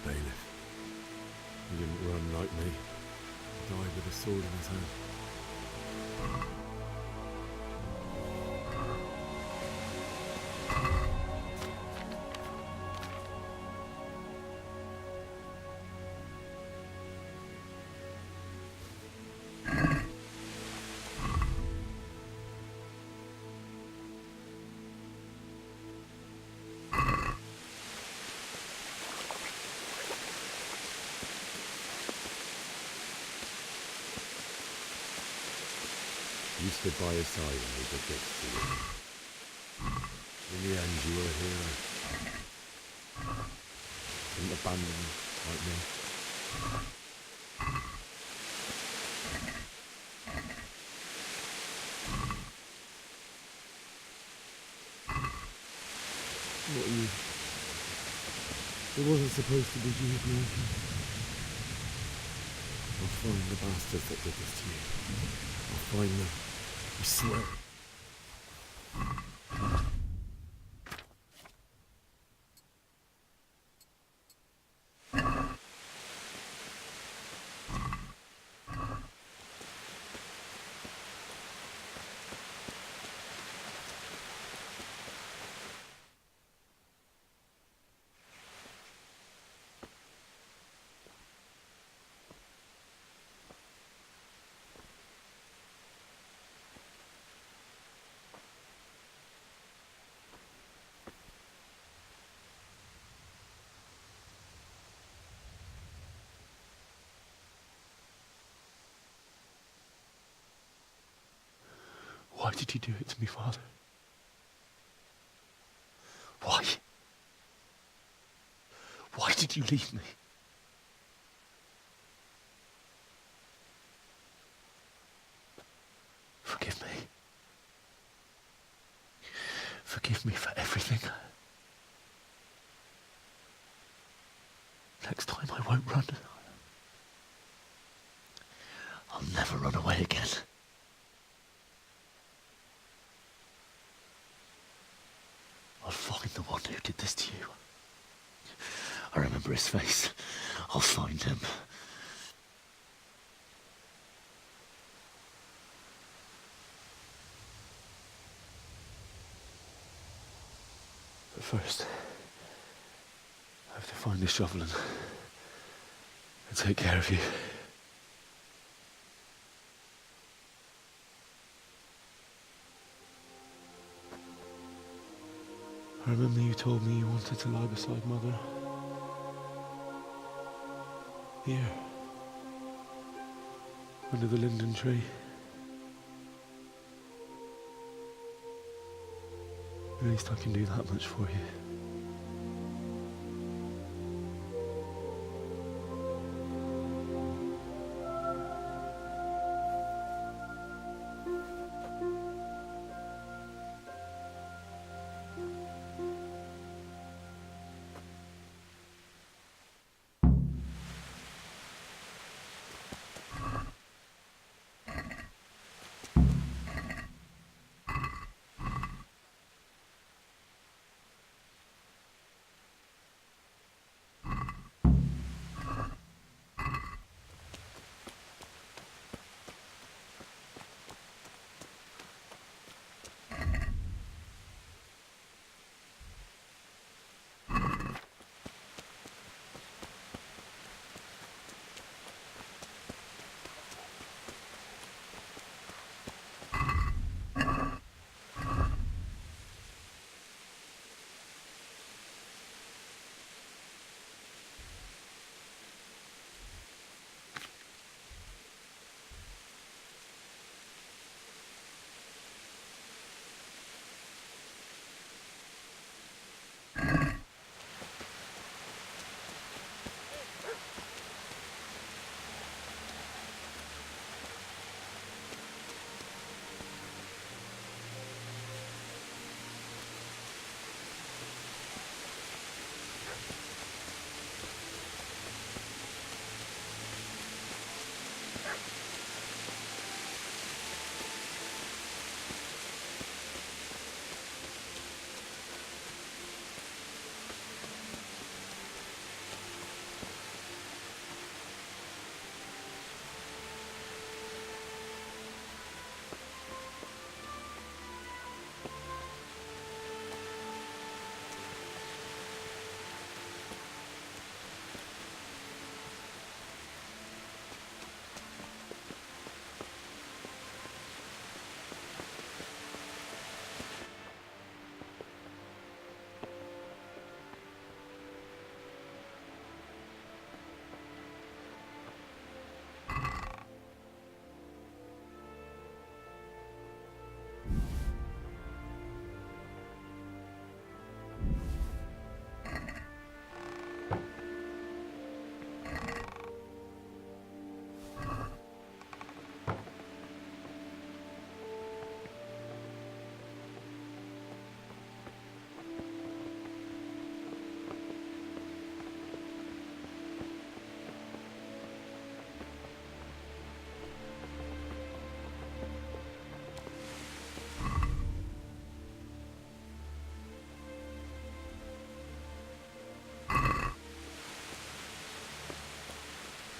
Speaker 2: Bailiff. He didn't run like me. He died with a sword in his hand. You stood by his side when he did this to you. In the end, you were a hero. Didn't abandon him like me. What are you? It wasn't supposed to be you, Blanca. I'll find the bastards that did this to you. I'll find them. I swear.
Speaker 16: Why did you do it to me, Father? Why? Why did you leave me? Forgive me. Forgive me for everything. Next time I won't run. I'll never run away again. I'll find the one who did this to you. I remember his face. I'll find him.
Speaker 21: first, I have to find the shovel and take care of you. I remember you told me you wanted to lie beside Mother. Here. Under the linden tree. At least I can do that much for you.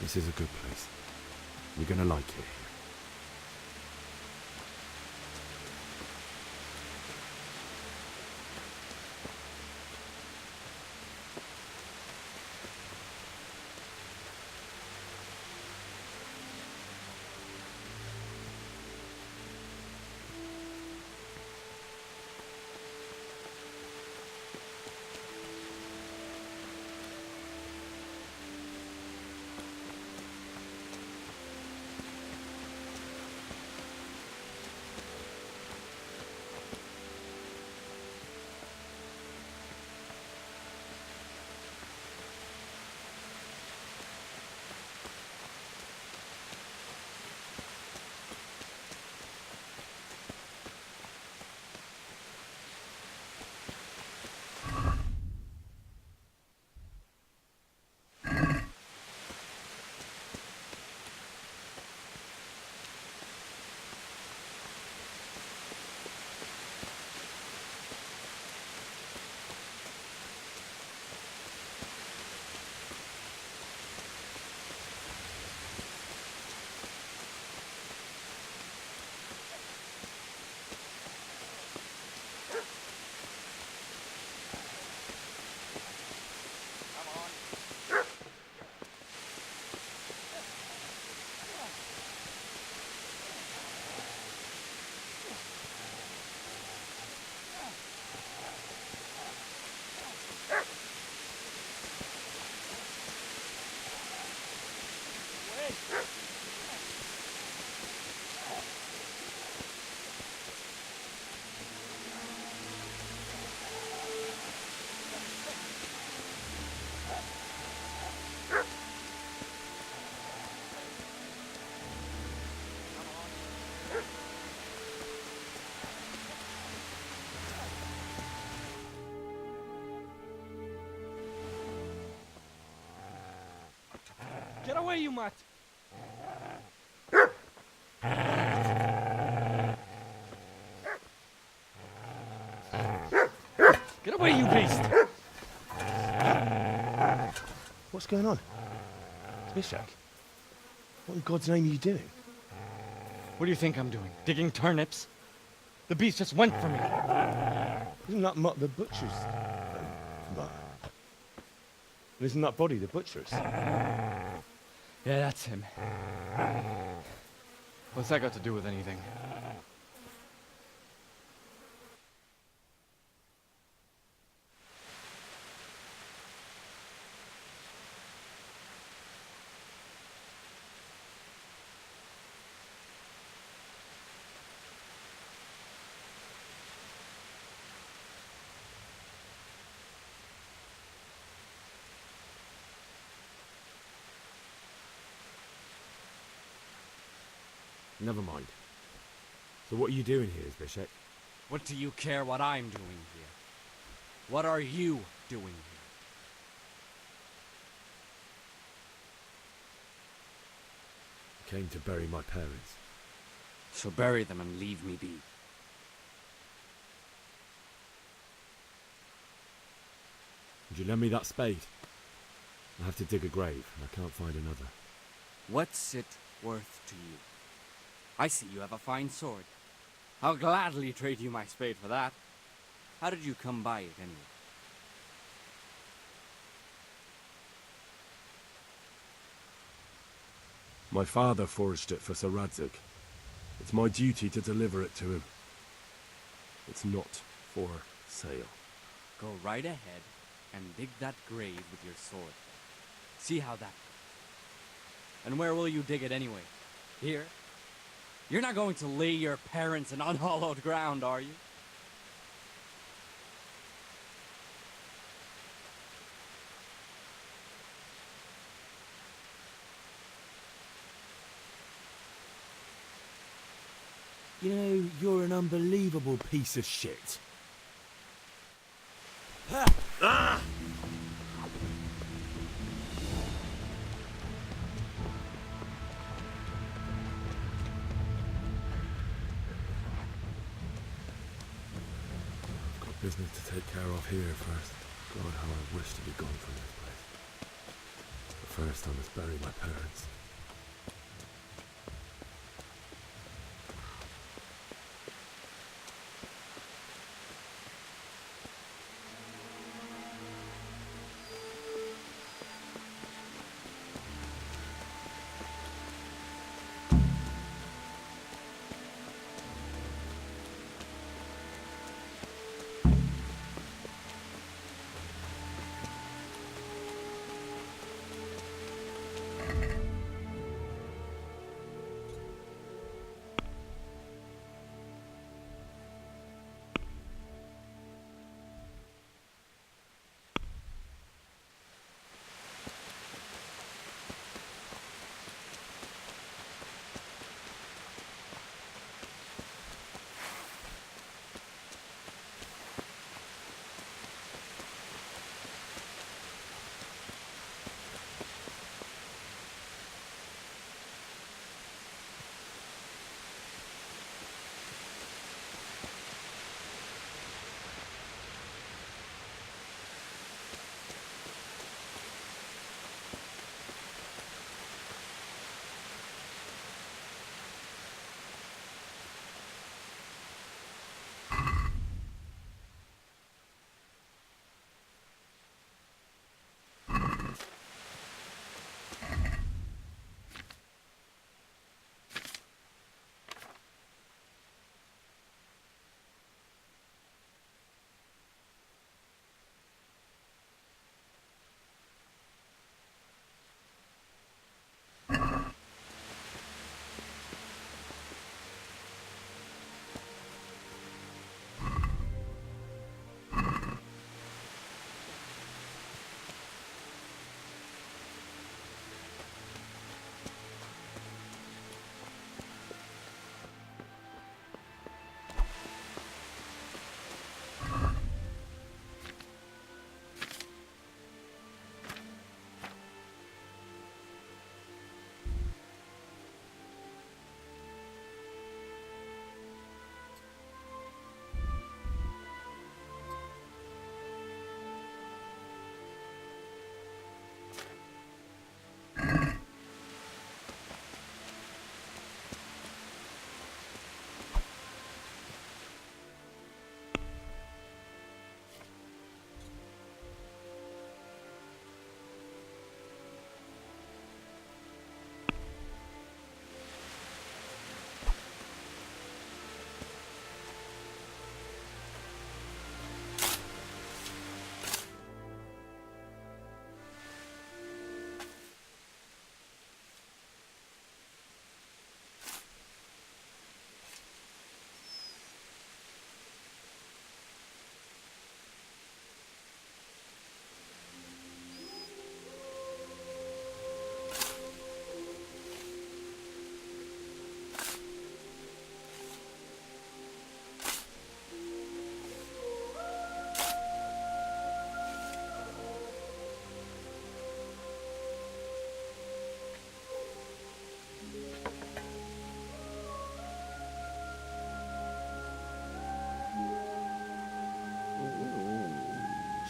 Speaker 2: This is a good place. You're gonna like it.
Speaker 11: Get away, you mutt! Get away, you beast!
Speaker 21: What's going on? Bishak? What in God's name are you doing?
Speaker 11: What do you think I'm doing? Digging turnips? The beast just went for me.
Speaker 21: Isn't that Mutt the butcher's? Mutt. And isn't that body the butcher's?
Speaker 11: Yeah, that's him. What's that got to do with anything?
Speaker 2: Never mind. So what are you doing here, Bishek?
Speaker 5: What do you care what I'm doing here? What are you doing here?
Speaker 2: I came to bury my parents.
Speaker 5: So bury them and leave me be.
Speaker 2: Would you lend me that spade? I have to dig a grave, and I can't find another.
Speaker 5: What's it worth to you? I see you have a fine sword. I'll gladly trade you my spade for that. How did you come by it, anyway?
Speaker 21: My father forged it for Sir Radzig. It's my duty to deliver it to him. It's not for sale.
Speaker 5: Go right ahead and dig that grave with your sword. See how that goes. And where will you dig it anyway? Here? You're not going to lay your parents in unhallowed ground, are you?
Speaker 2: You know, you're an unbelievable piece of shit. Business to take care of here first. God, how I wish to be gone from this place. But first, I must bury my parents.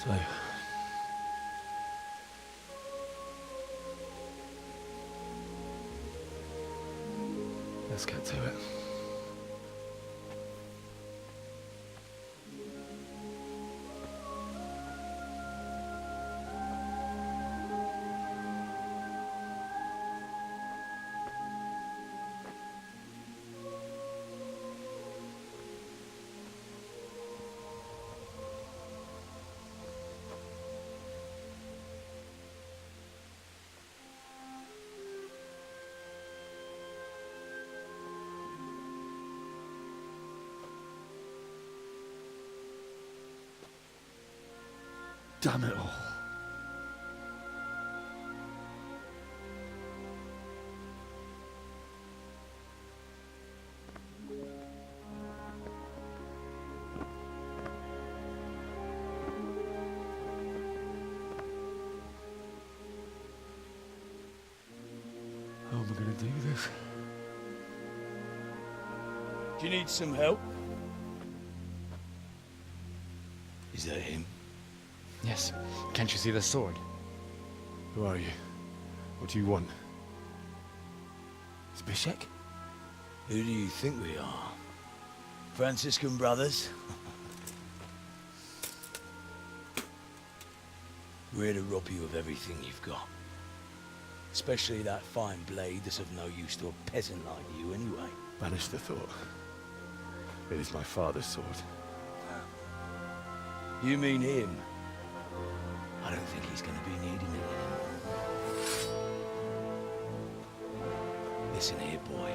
Speaker 16: So, let's get to it. Damn it all. How am I going to do this? Do you need some help? Is that him?
Speaker 11: Yes. Can't you see the sword?
Speaker 21: Who are you? What do you want?
Speaker 16: Zbyszek? Who do you think we are? Franciscan brothers? We're here to rob you of everything you've got. Especially that fine blade that's of no use to a peasant like you anyway.
Speaker 21: Banish the thought. It is my father's sword.
Speaker 16: You mean him? I don't think he's going to be needing it anymore. Listen here, boy.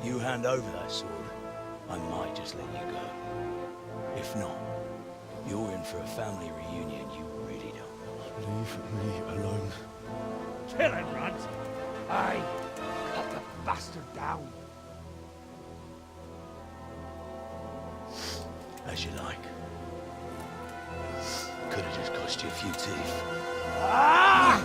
Speaker 16: You hand over that sword, I might just let you go. If not, you're in for a family reunion you really don't want.
Speaker 21: Leave me alone.
Speaker 18: Kill him, Runt! Aye, cut the bastard down.
Speaker 16: As you like. Could have just cost you a few teeth.
Speaker 18: Ah!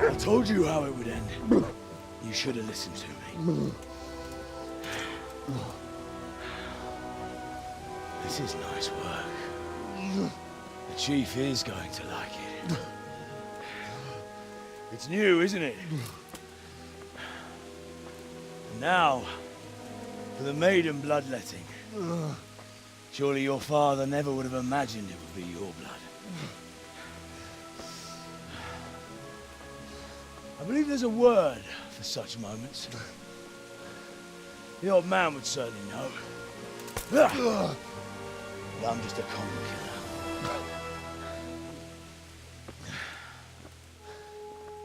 Speaker 16: I told you how it would end. You should have listened to me. This is nice work. The chief is going to like it. It's new, isn't it? And now, for the maiden bloodletting. Surely your father never would have imagined it would be your blood. I believe there's a word for such moments. The old man would certainly know. But I'm just a common killer.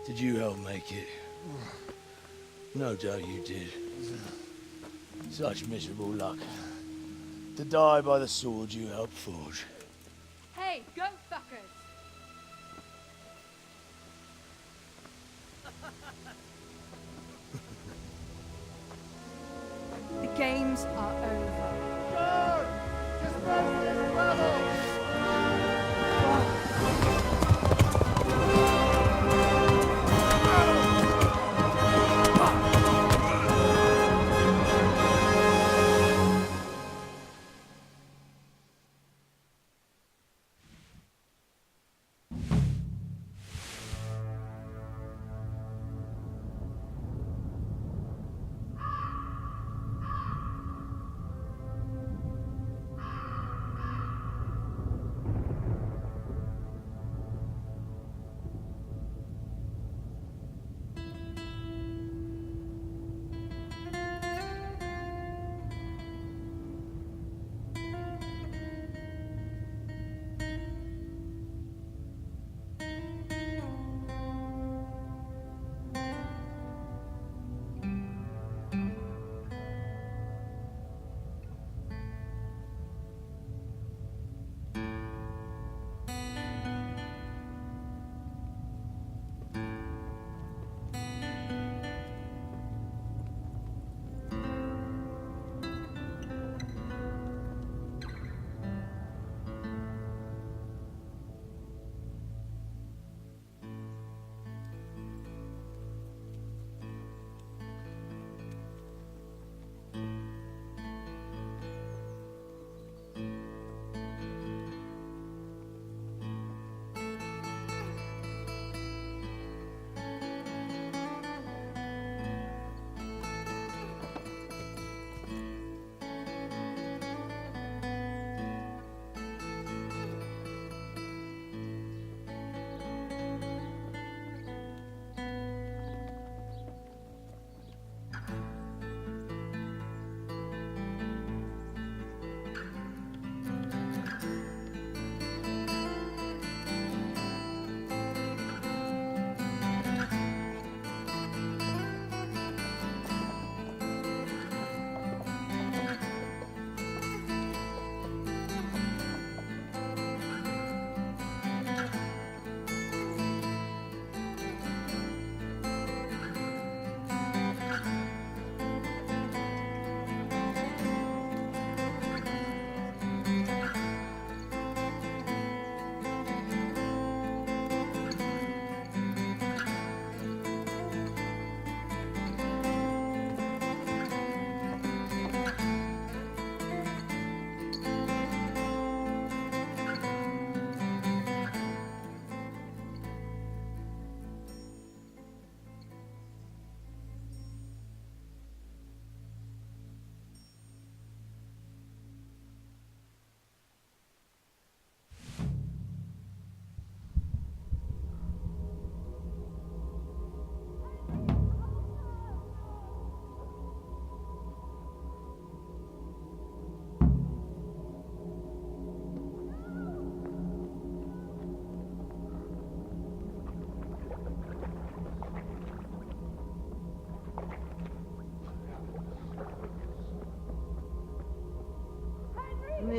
Speaker 16: Did you help make it? No doubt you did. Such miserable luck. To die by the sword you helped forge.
Speaker 3: Hey, go fuckers! The games are over.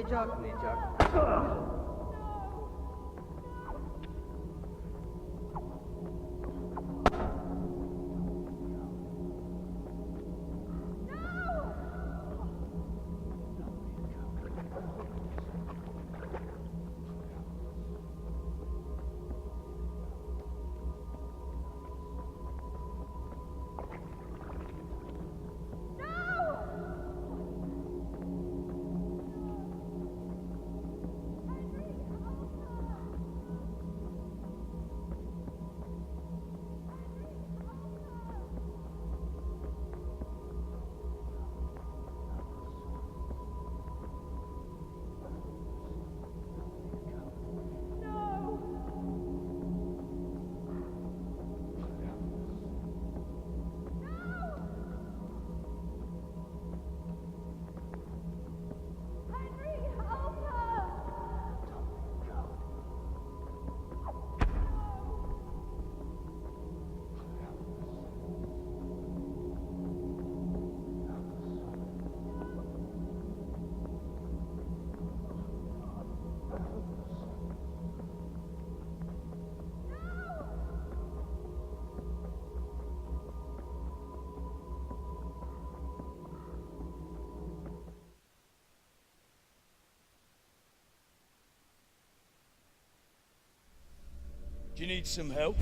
Speaker 16: Do you need some help?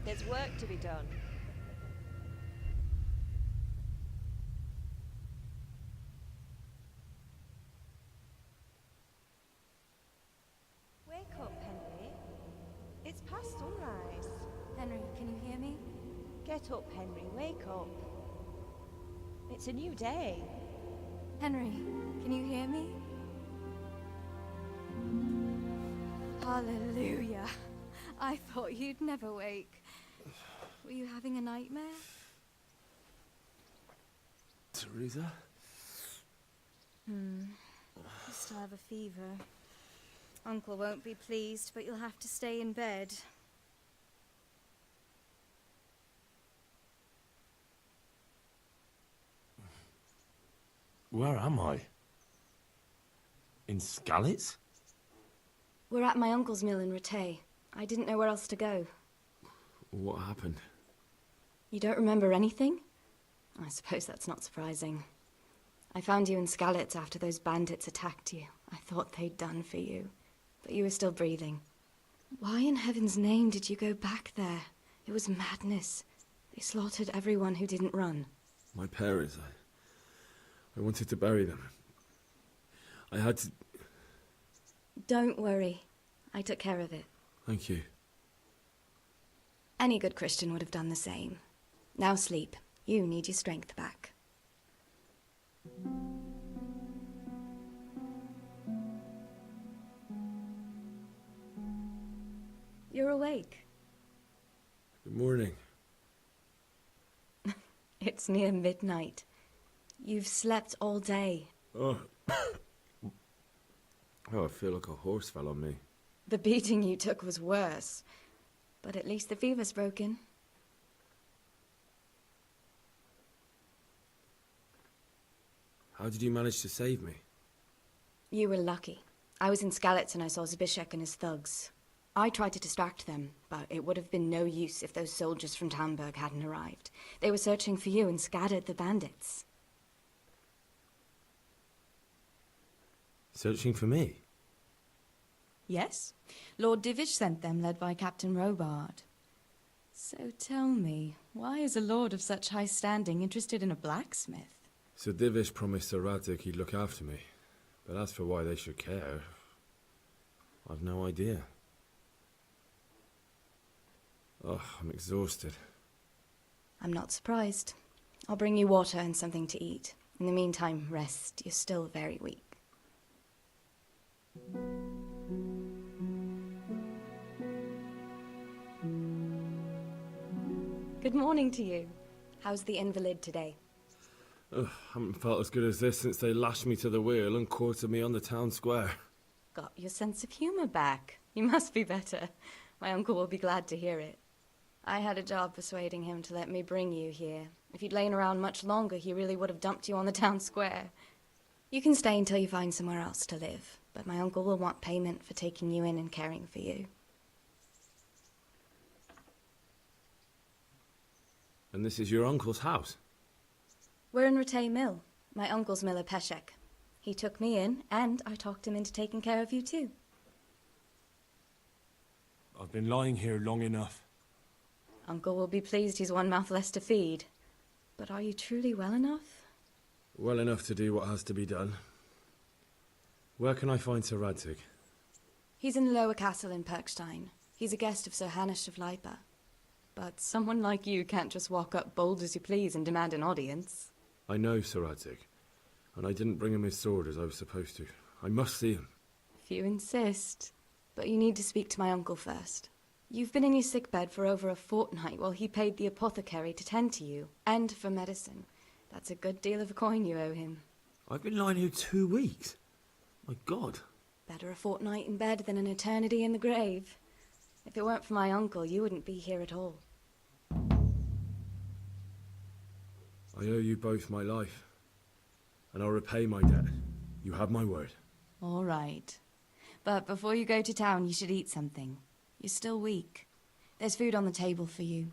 Speaker 7: There's work to be done. Wake up, Henry. It's past sunrise.
Speaker 3: Henry, can you hear me?
Speaker 7: Get up, Henry. Wake up. It's a new day.
Speaker 3: Henry, can you hear me? Hallelujah. I thought you'd never wake. Were you having a nightmare?
Speaker 21: Teresa?
Speaker 3: You still have a fever. Uncle won't be pleased, but you'll have to stay in bed.
Speaker 21: Where am I? In Skalitz?
Speaker 3: We're at my uncle's mill in Rattay. I didn't know where else to go.
Speaker 21: What happened?
Speaker 3: You don't remember anything? I suppose that's not surprising. I found you in Skalitz after those bandits attacked you. I thought they'd done for you, but you were still breathing. Why in heaven's name did you go back there? It was madness. They slaughtered everyone who didn't run.
Speaker 21: My parents, I wanted to bury them. I had to...
Speaker 3: Don't worry. I took care of it.
Speaker 21: Thank you.
Speaker 3: Any good Christian would have done the same. Now sleep. You need your strength back. You're awake.
Speaker 21: Good morning.
Speaker 3: It's near midnight. You've slept all day.
Speaker 21: Oh. Oh, I feel like a horse fell on me.
Speaker 3: The beating you took was worse. But at least the fever's broken.
Speaker 21: How did you manage to save me?
Speaker 3: You were lucky. I was in Skalitz and I saw Zbyszek and his thugs. I tried to distract them, but it would have been no use if those soldiers from Talmberg hadn't arrived. They were searching for you and scattered the bandits.
Speaker 21: Searching for me?
Speaker 3: Yes. Lord Divish sent them, led by Captain Robard. So tell me, why is a lord of such high standing interested in a blacksmith?
Speaker 21: Sir Divish promised Sir Radzik he'd look after me. But as for why they should care, I've no idea. Oh, I'm exhausted.
Speaker 3: I'm not surprised. I'll bring you water and something to eat. In the meantime, rest. You're still very weak. Good morning to you. How's the invalid today?
Speaker 2: Ugh, haven't felt as good as this since they lashed me to the wheel and quartered me on the town square.
Speaker 3: Got your sense of humor back. You must be better. My uncle will be glad to hear it. I had a job persuading him to let me bring you here. If you'd lain around much longer, he really would have dumped you on the town square. You can stay until you find somewhere else to live, but my uncle will want payment for taking you in and caring for you.
Speaker 2: And this is your uncle's house?
Speaker 3: We're in Rattay Mill. My uncle's miller Peshek. He took me in, and I talked him into taking care of you too.
Speaker 21: I've been lying here long enough.
Speaker 3: Uncle will be pleased he's one mouth less to feed. But are you truly well enough?
Speaker 2: Well enough to do what has to be done. Where can I find Sir Radzig?
Speaker 3: He's in the lower castle in Perkstein. He's a guest of Sir Hanush of Leipa. But someone like you can't just walk up bold as you please and demand an audience.
Speaker 2: I know Sir Radzig, and I didn't bring him his sword as I was supposed to. I must see him.
Speaker 3: If you insist. But you need to speak to my uncle first. You've been in your sickbed for over a fortnight while he paid the apothecary to tend to you, and for medicine. That's a good deal of coin you owe him.
Speaker 2: I've been lying here 2 weeks. My God.
Speaker 3: Better a fortnight in bed than an eternity in the grave. If it weren't for my uncle, you wouldn't be here at all.
Speaker 2: I owe you both my life, and I'll repay my debt. You have my word.
Speaker 3: All right. But before you go to town, you should eat something. You're still weak. There's food on the table for you.